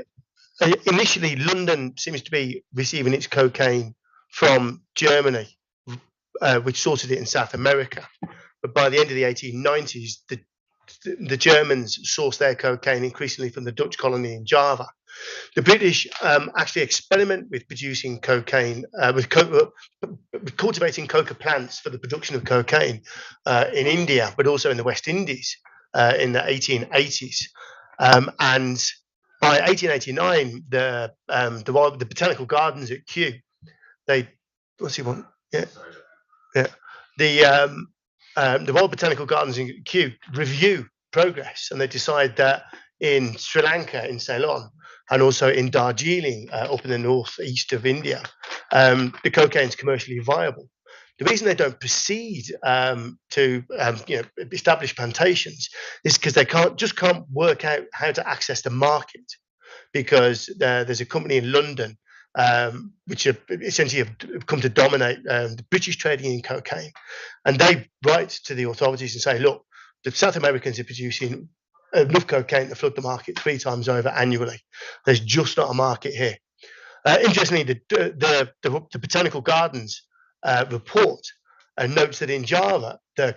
initially London seems to be receiving its cocaine from Germany, which sourced it in South America. But by the end of the 1890s, the Germans sourced their cocaine increasingly from the Dutch colony in Java. The British actually experiment with producing cocaine, with cultivating coca plants for the production of cocaine in India, but also in the West Indies in the 1880s. And by 1889, the botanical gardens at Kew, the Royal Botanical Gardens in Kew review progress, and they decide that in Sri Lanka, in Ceylon, and also in Darjeeling, up in the northeast of India, the cocaine is commercially viable. The reason they don't proceed to establish plantations is because they can't work out how to access the market, because there's a company in London which essentially have come to dominate the British trading in cocaine, and they write to the authorities and say, look, the South Americans are producing enough cocaine to flood the market 3 times over annually. There's just not a market here. Interestingly, the Botanical Gardens report notes that in Java, the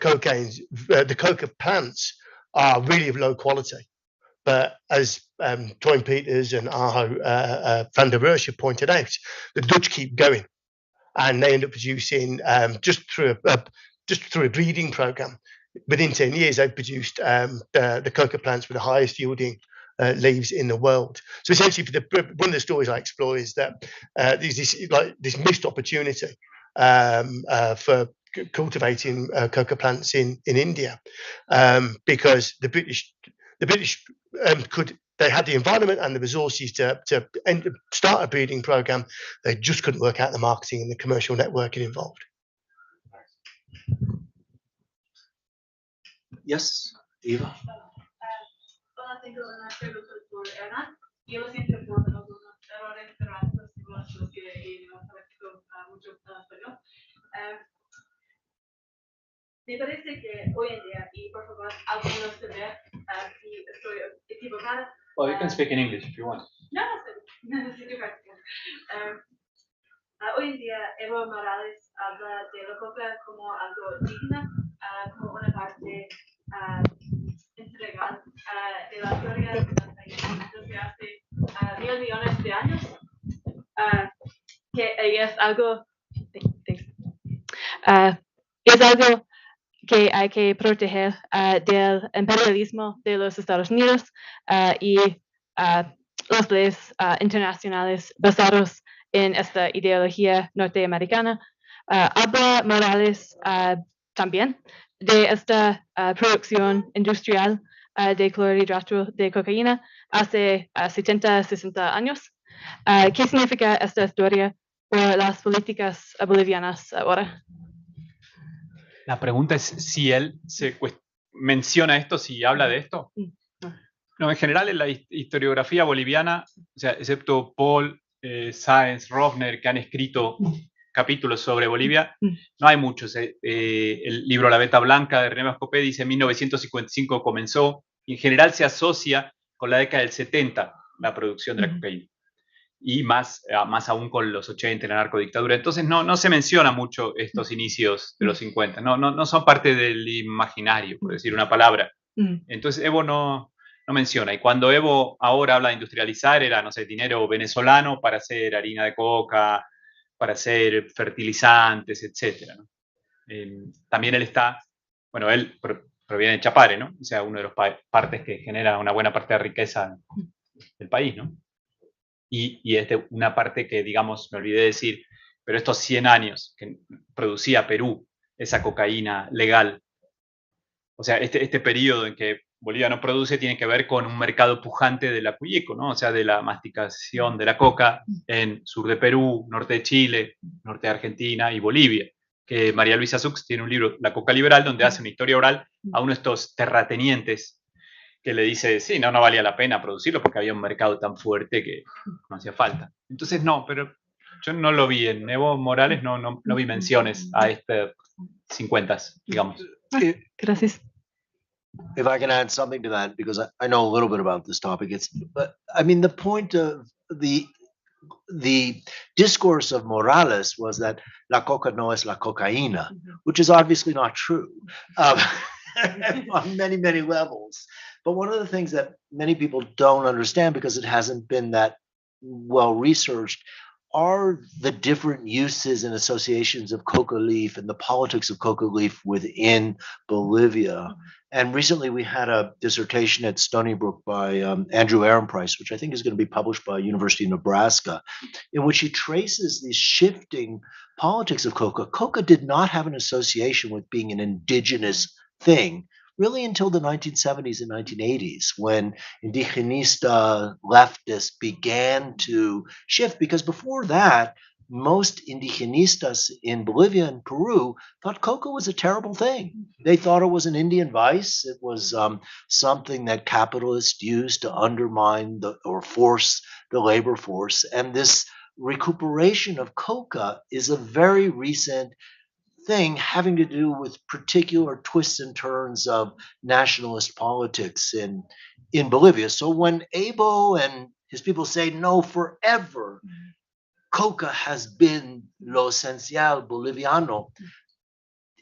coca plants are really of low quality. But as Toyn Peters and Aho van der Roosje pointed out, the Dutch keep going, and they end up producing just through a breeding program. Within 10 years, they've produced the coca plants with the highest yielding leaves in the world. So essentially, one of the stories I explore is that there's this missed opportunity for cultivating coca plants in India, because the British they had the environment and the resources to start a breeding program. They just couldn't work out the marketing and the commercial networking involved. Yes, Eva. Hola, tengo una pregunta por Ana. Yo lo siento por algunos errores grammáticos que no practico mucho español. Me parece que hoy en día, y por favor, algunos de ver si estoy equivocada. Well, you can speak in English if you want. No, no sé qué practicar. Hoy en día, Evo Morales habla de la coca como algo digno, como una parte integral de la historia del país desde hace 1000 millones de años, que es algo que hay que proteger del imperialismo de los Estados Unidos y las leyes internacionales basadas en esta ideología norteamericana. Habla Morales también de esta producción industrial de clorhidrato de cocaína hace 70, 60 años. ¿Qué significa esta historia para las políticas bolivianas ahora? La pregunta es si él menciona esto, si habla de esto. No, en general en la historiografía boliviana, o sea, excepto Paul, Sáenz, Rovner, que han escrito capítulos sobre Bolivia, no hay muchos. El libro La Veta Blanca de René Mascopé dice 1955 comenzó, en general se asocia con la década del 70 la producción de la cocaína. Y más aún con los 80 en la narcodictadura. Entonces no se menciona mucho estos inicios de los 50, no son parte del imaginario, por decir una palabra. Entonces Evo no menciona, y cuando Evo ahora habla de industrializar, era, no sé, dinero venezolano para hacer harina de coca, para hacer fertilizantes, etc. ¿no? También él proviene de Chapare, ¿no? O sea, uno de los partes que genera una buena parte de riqueza del país, ¿no? Y es de una parte que, digamos, me olvidé de decir, pero estos 100 años que producía Perú esa cocaína legal, o sea, este periodo en que Bolivia no produce tiene que ver con un mercado pujante de la cuyico, ¿no? O sea, de la masticación de la coca en sur de Perú, norte de Chile, norte de Argentina y Bolivia. Que María Luisa Sux tiene un libro, La Coca Liberal, donde hace una historia oral a uno de estos terratenientes que le dice, sí, no valía la pena producirlo porque había un mercado tan fuerte que no hacía falta. Entonces, pero yo no lo vi en Evo Morales, no vi menciones a este 50, digamos. Gracias. If I can add something to that, because I know a little bit about this topic, the point of the discourse of Morales was that la coca no es la cocaína, which is obviously not true on many, many levels. But one of the things that many people don't understand, because it hasn't been that well researched, are the different uses and associations of coca leaf and the politics of coca leaf within Bolivia. And recently we had a dissertation at Stony Brook by Andrew Ehrenpreis, which I think is going to be published by University of Nebraska, in which he traces these shifting politics of coca. Coca did not have an association with being an indigenous thing really until the 1970s and 1980s, when indigenista leftists began to shift, because before that, most indigenistas in Bolivia and Peru thought coca was a terrible thing. They thought it was an Indian vice. It was something that capitalists used to undermine or force the labor force. And this recuperation of coca is a very recent thing having to do with particular twists and turns of nationalist politics in Bolivia. So when Evo and his people say, no, forever, coca has been lo esencial boliviano,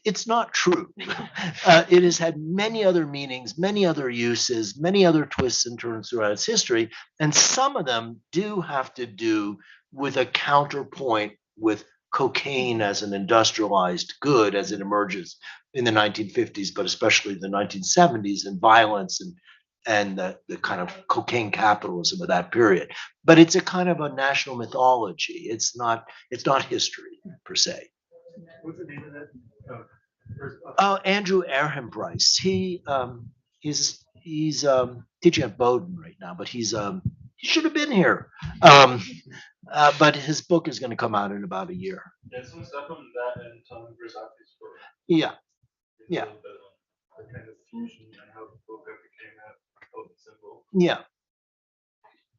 it's not true. It has had many other meanings, many other uses, many other twists and turns throughout its history, and some of them do have to do with a counterpoint with cocaine as an industrialized good as it emerges in the 1950s, but especially the 1970s, and violence and the kind of cocaine capitalism of that period. But it's a kind of a national mythology. It's not history per se. What's the name of that? Andrew Ehrenpreis. He's teaching at Bowdoin right now, but he should have been here. But his book is going to come out in about a year. There's some stuff on that and Tom Versace's book. Yeah. The kind of fusion and how coca became a potent symbol. Yeah.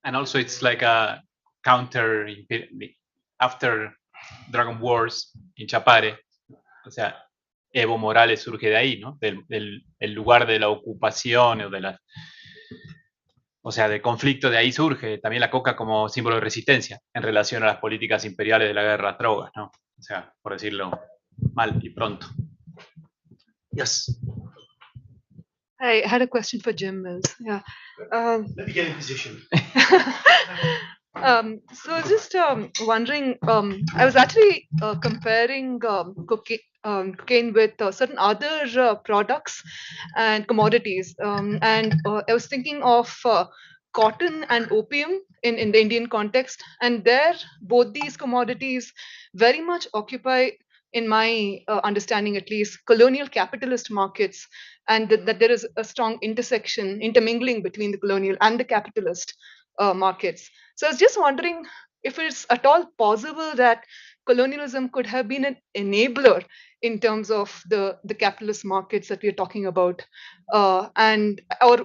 And also it's like a counter after Dragon Wars in Chapare. O sea, Evo Morales surge de ahí, ¿no? Del lugar de la ocupación o sea, del conflicto, de ahí surge también la coca como símbolo de resistencia en relación a las políticas imperiales de la guerra a drogas, ¿no? O sea, por decirlo mal y pronto. Yes. I had a question for Jim Mills. Yeah. Let me get in position. So just wondering, I was actually comparing cocaine with certain other products and commodities, and I was thinking of cotton and opium in the Indian context, and there both these commodities very much occupy, in my understanding at least, colonial capitalist markets, and that there is a strong intermingling between the colonial and the capitalist markets. So I was just wondering if it's at all possible that colonialism could have been an enabler in terms of the capitalist markets that we're talking about, or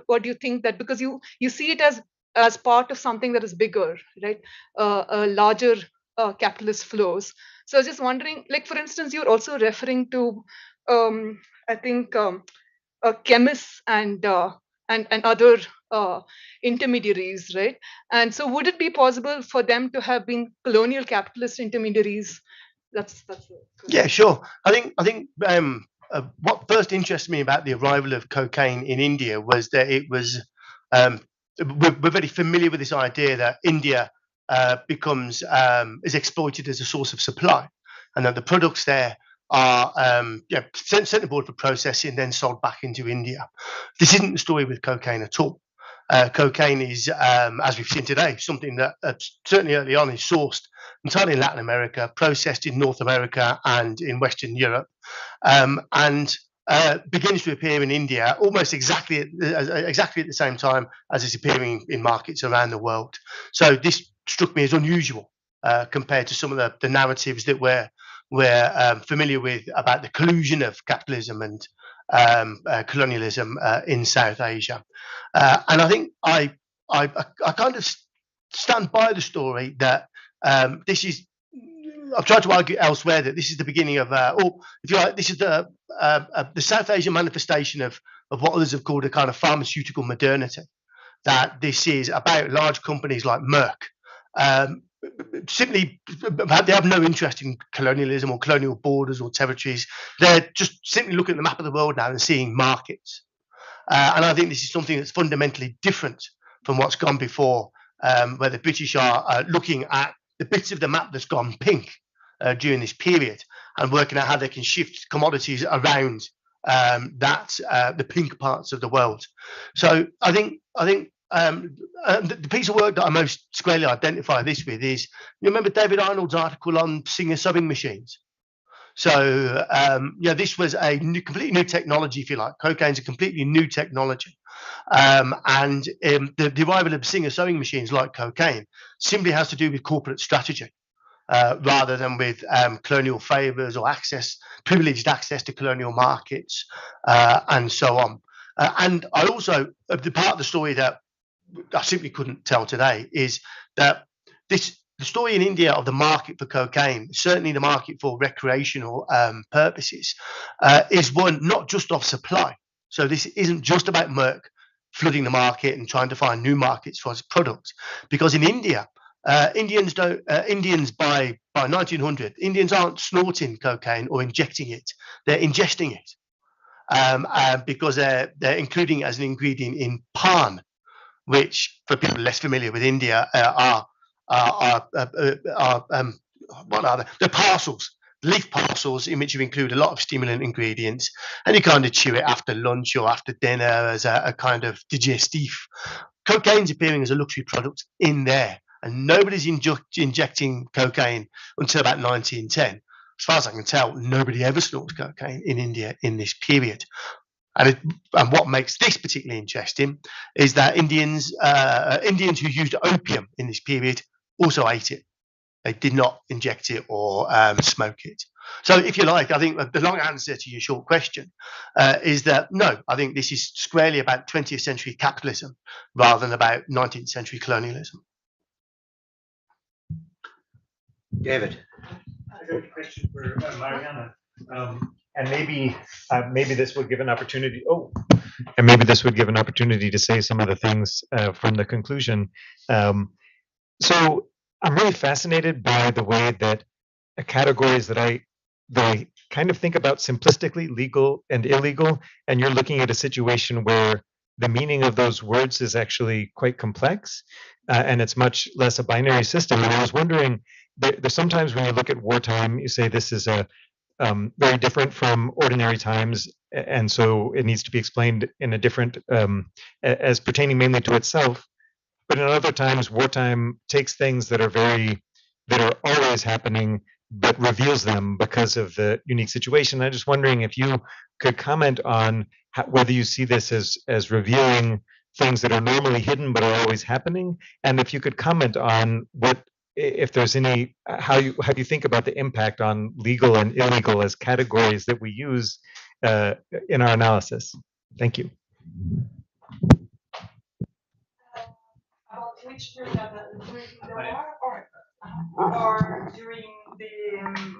what do you think that, because you see it as part of something that is bigger, right? A larger capitalist flows. So I was just wondering, like for instance, you're also referring to, I think, chemists and and other intermediaries, right? And so, would it be possible for them to have been colonial capitalist intermediaries? That's Yeah, sure. I think what first interested me about the arrival of cocaine in India was that it was we're very familiar with this idea that India becomes is exploited as a source of supply, and that the products there are sent aboard for processing, then sold back into India. This isn't the story with cocaine at all. Cocaine is, as we've seen today, something that certainly early on is sourced entirely in Latin America, processed in North America and in Western Europe, and begins to appear in India almost exactly at the same time as it's appearing in markets around the world. So this struck me as unusual compared to some of the narratives that we're familiar with about the collusion of capitalism and colonialism in South Asia. And I think I kind of stand by the story that this is. I've tried to argue elsewhere that this is the beginning of, or if you like, this is the South Asian manifestation of what others have called a kind of pharmaceutical modernity. That this is about large companies like Merck. Simply, they have no interest in colonialism or colonial borders or territories. They're just simply looking at the map of the world now and seeing markets. And I think this is something that's fundamentally different from what's gone before, where the British are looking at the bits of the map that's gone pink during this period and working out how they can shift commodities around the pink parts of the world. So I think the piece of work that I most squarely identify this with is, you remember David Arnold's article on Singer sewing machines? So this was a completely new technology, if you like. Cocaine's a completely new technology. And the arrival of Singer sewing machines like cocaine simply has to do with corporate strategy rather than with colonial favors or privileged access to colonial markets and so on. And I also, the part of the story that I simply couldn't tell today is that the story in India of the market for cocaine, certainly the market for recreational purposes, is one not just of supply. So this isn't just about Merck flooding the market and trying to find new markets for its products, because in India, Indians by 1900, Indians aren't snorting cocaine or injecting it; they're ingesting it because they're including it as an ingredient in pan, which, for people less familiar with India, are what are they? They're parcels, leaf parcels, in which you include a lot of stimulant ingredients, and you kind of chew it after lunch or after dinner as a kind of digestif. Cocaine's appearing as a luxury product in there, and nobody's injecting cocaine until about 1910. As far as I can tell, nobody ever snorts cocaine in India in this period. And what makes this particularly interesting is that Indians who used opium in this period also ate it. They did not inject it or smoke it. So if you like, I think the long answer to your short question is that no, I think this is squarely about 20th century capitalism rather than about 19th century colonialism. David. I got a question for Mariana. And maybe this would give an opportunity. And maybe this would give an opportunity to say some of the things from the conclusion. So I'm really fascinated by the way that categories that I kind of think about simplistically, legal and illegal, and you're looking at a situation where the meaning of those words is actually quite complex, and it's much less a binary system. And I was wondering, there's sometimes when you look at wartime, you say this is a very different from ordinary times, and so it needs to be explained in a different, as pertaining mainly to itself. But in other times, wartime takes things that are always happening, but reveals them because of the unique situation. I'm just wondering if you could comment on whether you see this as revealing things that are normally hidden but are always happening, and if you could comment on if there's any, how you think about the impact on legal and illegal as categories that we use in our analysis. Thank you. About which period, during the war or during the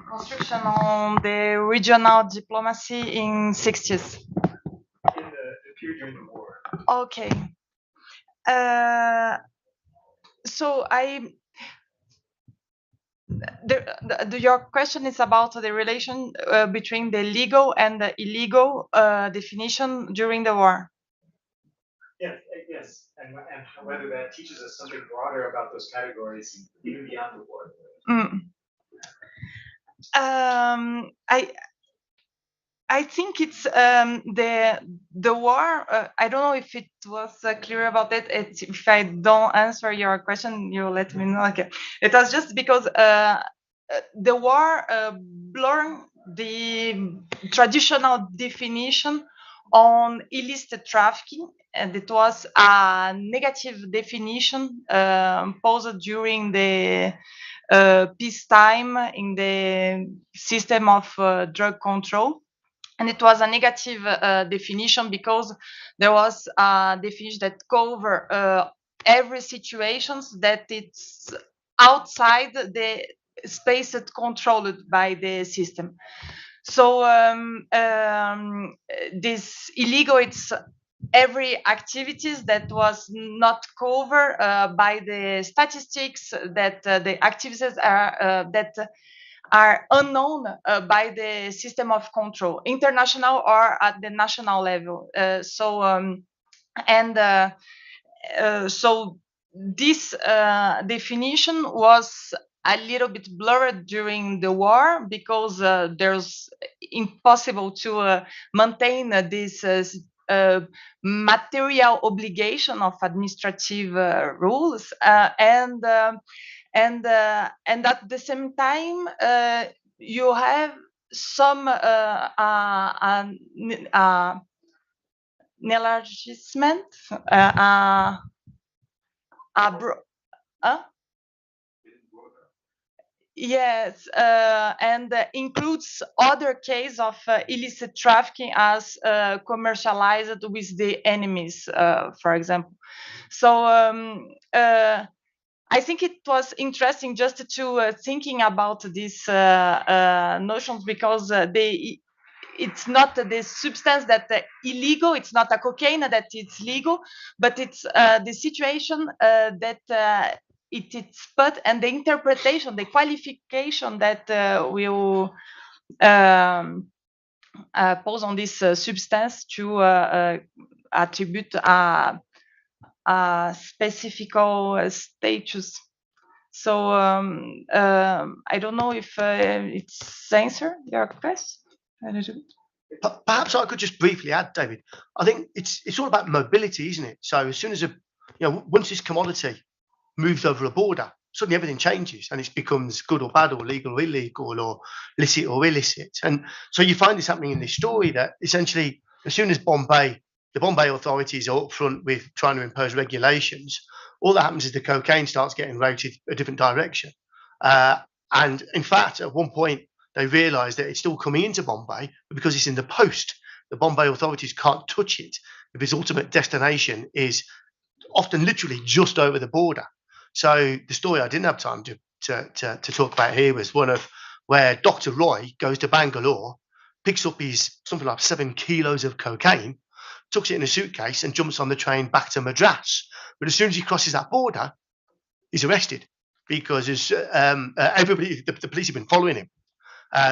construction on the regional diplomacy in 60s? In the period during the war. Okay. So your question is about the relation between the legal and the illegal definition during the war. Yes, and whether that teaches us something broader about those categories, even beyond the war. I think it's the war. I don't know if it was clear about it. If I don't answer your question, you let me know. Okay, it was just because the war blurred the traditional definition on illicit trafficking, and it was a negative definition posed during the peacetime in the system of drug control. And it was a negative definition because there was a definition that cover every situations that it's outside the space that's controlled by the system. So this illegal, it's every activities that was not covered by the statistics, that the activities are that are unknown by the system of control, international or at the national level. So this definition was a little bit blurred during the war because there's impossible to maintain this material obligation of administrative rules and at the same time you have some enlargement yes, and includes other case of illicit trafficking as commercialized with the enemies, for example. So I think it was interesting just to thinking about these notions because it's not the substance that illegal. It's not a cocaine that it's legal, but it's the situation that it's put and the interpretation, the qualification that will pose on this substance to attribute a specific status. So I don't know if it's answer your question. Perhaps I could just briefly add, David. I think it's all about mobility, isn't it? So as soon as once this commodity moves over a border, suddenly everything changes and it becomes good or bad or legal or illegal or licit or illicit. And so you find this happening in this story that essentially as soon as the Bombay authorities are up front with trying to impose regulations, all that happens is the cocaine starts getting routed a different direction. And in fact, at one point, they realise that it's still coming into Bombay, but because it's in the post, the Bombay authorities can't touch it if its ultimate destination is often literally just over the border. So the story I didn't have time to talk about here was one of where Dr. Roy goes to Bangalore, picks up his something like 7 kilos of cocaine, tucks it in a suitcase and jumps on the train back to Madras. But as soon as he crosses that border, he's arrested because everybody, the police have been following him.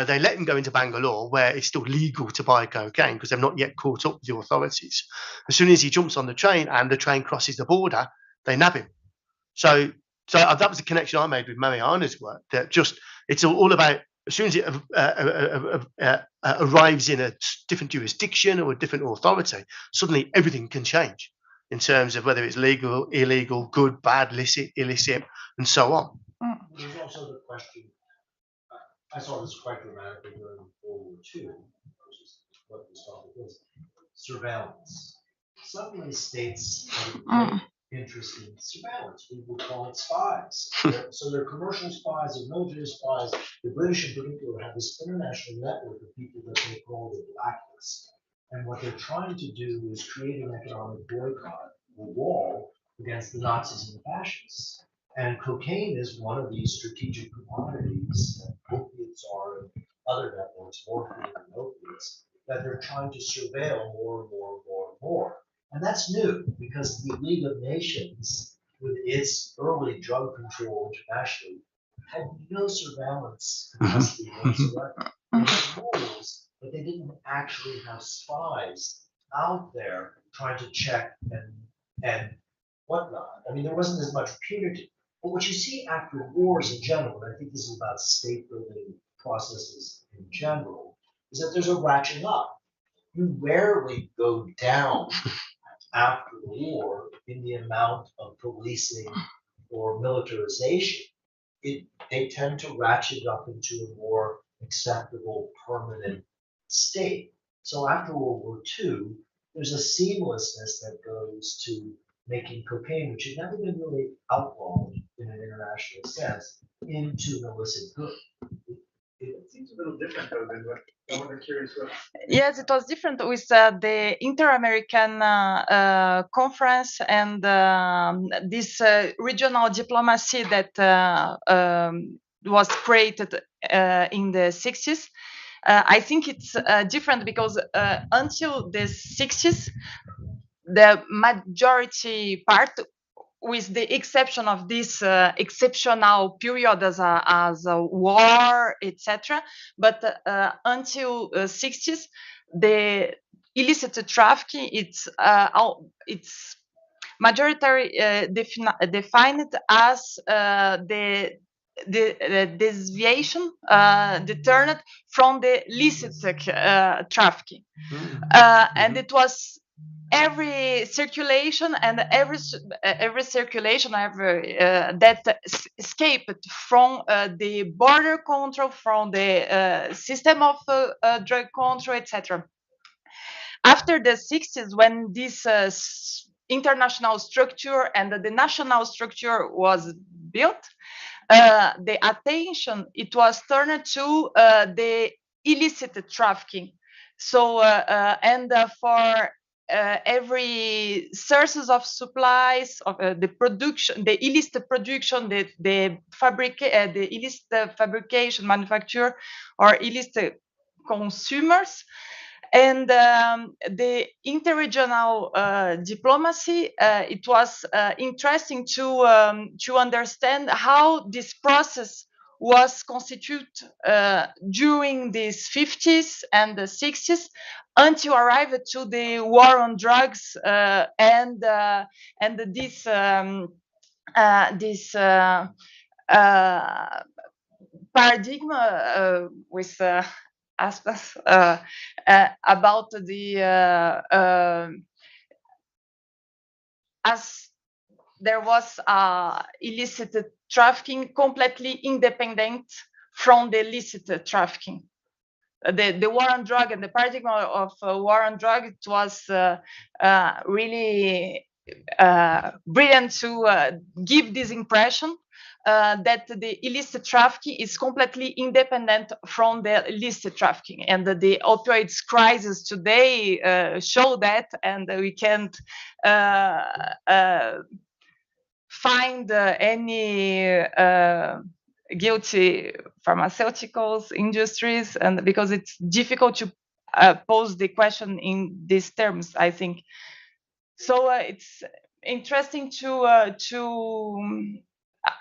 They let him go into Bangalore where it's still legal to buy cocaine because they've not yet caught up with the authorities. As soon as he jumps on the train and the train crosses the border, they nab him. So that was the connection I made with Mariana's work, that just it's all about as soon as it arrives in a different jurisdiction or a different authority, suddenly everything can change in terms of whether it's legal, illegal, good, bad, licit, illicit, and so on. There's also the question, I saw this quite dramatically during World War II, which is what this topic is, surveillance. Suddenly states have a great interest in surveillance. We would call it spies. So they're commercial spies, they're military spies. The British in particular have this international network of people that they call the blacklist. And what they're trying to do is create an economic boycott, a wall against the Nazis and the fascists. And cocaine is one of these strategic commodities, opiates are, and other networks, morphine and opiates, that they're trying to surveil more and more and more and more. And that's new because the League of Nations, with its early drug control internationally, had no surveillance capacity whatsoever. They had rules, but they didn't actually have spies out there trying to check and whatnot. I mean, there wasn't as much punitive. But what you see after wars in general, and I think this is about state building processes in general, is that there's a ratcheting up. You rarely go down after the war in the amount of policing or militarization. They tend to ratchet up into a more acceptable permanent state. So after World War II, there's a seamlessness that goes to making cocaine, which had never been really outlawed in an international sense, into an illicit good. It seems a little different though than what I was curious what. Yes, it was different with the Inter-American Conference and this regional diplomacy that was created in the 60s. I think it's different because until the 60s, the majority part, with the exception of this exceptional period as a war, etc. But until 60s, the illicit trafficking it's majority defined as the deviation determined from the licit trafficking, and it was every circulation and every circulation that escaped from the border control, from the system of drug control, etc. After the 60s, when this international structure and the national structure was built, the attention it was turned to the illicit trafficking. So for every sources of supplies of the production, the illicit production, the illicit fabrication, manufacture, or illicit consumers, and the interregional diplomacy. It was interesting to understand how this process was constituted during these 50s and the 60s until arrive to the war on drugs and this paradigm with aspects about the as there was illicit trafficking completely independent from the licit trafficking. The war on drug and the paradigm of war on drug, it was really brilliant to give this impression that the illicit trafficking is completely independent from the licit trafficking, and the opioids crisis today show that, and we can't find any guilty pharmaceuticals industries, and because it's difficult to pose the question in these terms, I think. So it's interesting to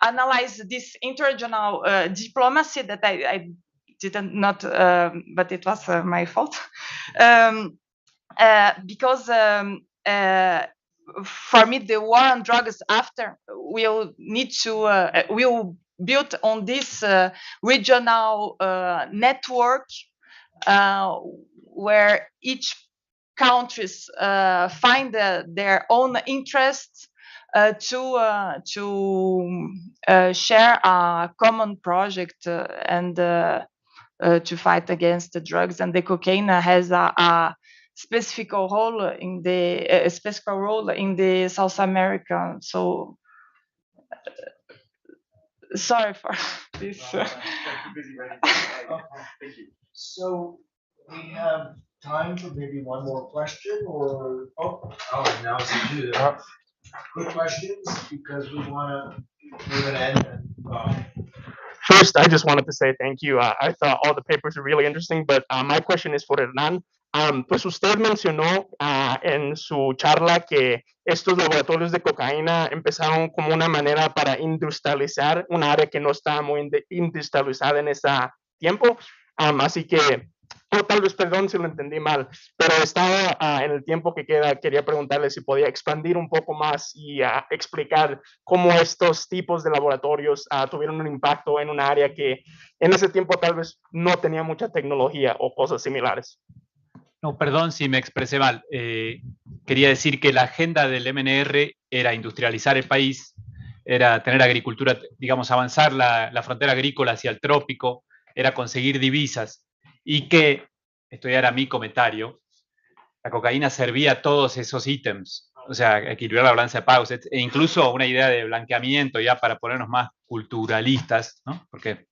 analyze this interregional diplomacy that I didn't not, but it was my fault, because for me the war on drugs after will need to will build on this regional network where each countries find their own interests to share a common project and to fight against the drugs. And the cocaine has a specific role in the South America. So sorry for this. Thank you. So we have time for maybe one more question, or now it's you. Quick questions, because we want to move an end. First, I just wanted to say thank you. I thought all the papers were really interesting, but my question is for Hernan. Pues usted mencionó en su charla que estos laboratorios de cocaína empezaron como una manera para industrializar un área que no estaba muy industrializada en ese tiempo. Así que, o tal vez, perdón si lo entendí mal, pero estaba en el tiempo que queda, quería preguntarle si podía expandir un poco más y explicar cómo estos tipos de laboratorios tuvieron un impacto en un área que en ese tiempo tal vez no tenía mucha tecnología o cosas similares. No, perdón si me expresé mal. Quería decir que la agenda del MNR era industrializar el país, era tener agricultura, digamos, avanzar la frontera agrícola hacia el trópico, era conseguir divisas y que, esto ya era mi comentario, la cocaína servía a todos esos ítems, o sea, equilibrar la balanza de pagos, e incluso una idea de blanqueamiento ya para ponernos más culturalistas, ¿no? Porque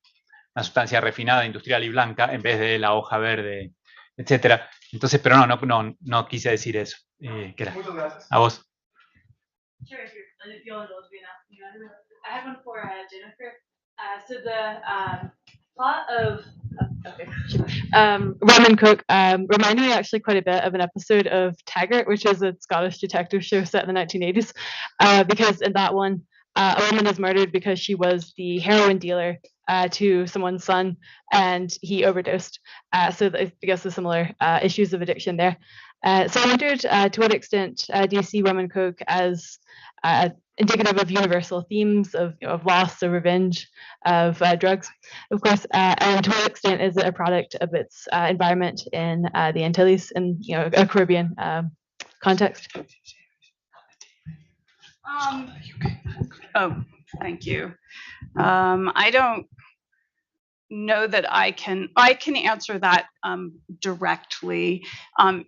una sustancia refinada, industrial y blanca en vez de la hoja verde, etcétera. Entonces, pero no quise decir eso. Que era. Muchas gracias. A vos. Sure, if you all know being asked, I have one for Jennifer. So the plot of Rum and Coke reminded me actually quite a bit of an episode of Taggart, which is a Scottish detective show set in the 1980s. Because in that one, a woman is murdered because she was the heroin dealer to someone's son, and he overdosed. So I guess the similar issues of addiction there. So I wondered to what extent do you see Rum and Coke as indicative of universal themes of loss, of revenge, of drugs, of course, and to what extent is it a product of its environment in the Antilles, in a Caribbean context? Oh, thank you. I don't know that I can answer that directly,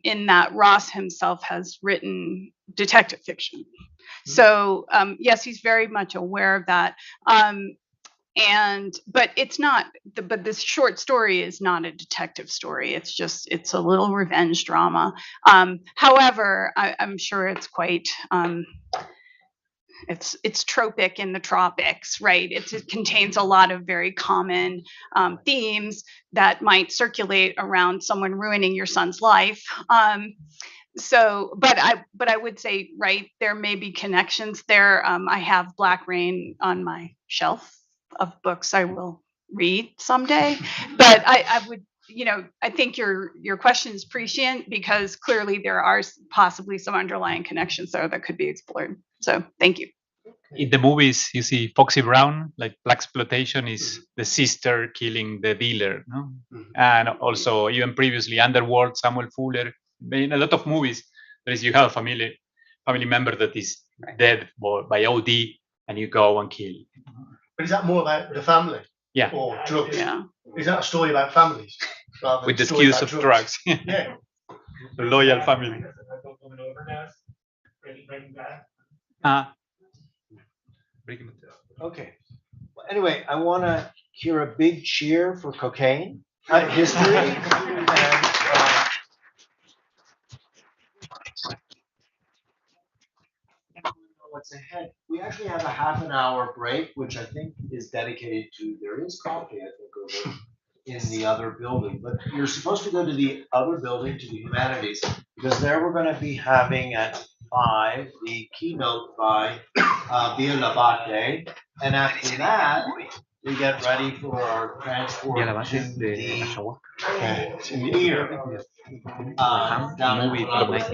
in that Ross himself has written detective fiction. So yes, he's very much aware of that. But it's not, but this short story is not a detective story. It's a little revenge drama. However, I'm sure it's quite, it's tropic in the tropics, right? It contains a lot of very common themes that might circulate around someone ruining your son's life. But I would say, right, there may be connections there. I have Black Rain on my shelf of books I will read someday, but I would, I think your question is prescient because clearly there are possibly some underlying connections there that could be explored. So thank you. In the movies, you see Foxy Brown, like blaxploitation is the sister killing the dealer, no? And also even previously Underworld, Samuel Fuller. In a lot of movies, there is you have a family member that is dead by OD, and you go and kill. But is that more about the family? Yeah. Or drugs? Yeah. Is that a story about families? With the excuse of drugs. Yeah. The loyal family. Okay. Well, anyway, I want to hear a big cheer for cocaine history. And, what's ahead? We actually have a half an hour break, which I think is dedicated to. There is coffee, I think, over in the other building, but you're supposed to go to the other building, to the Humanities, because there we're going to be having at 5 the keynote by Via Labate, and after that we get ready for our transport to the pier down in Columbus.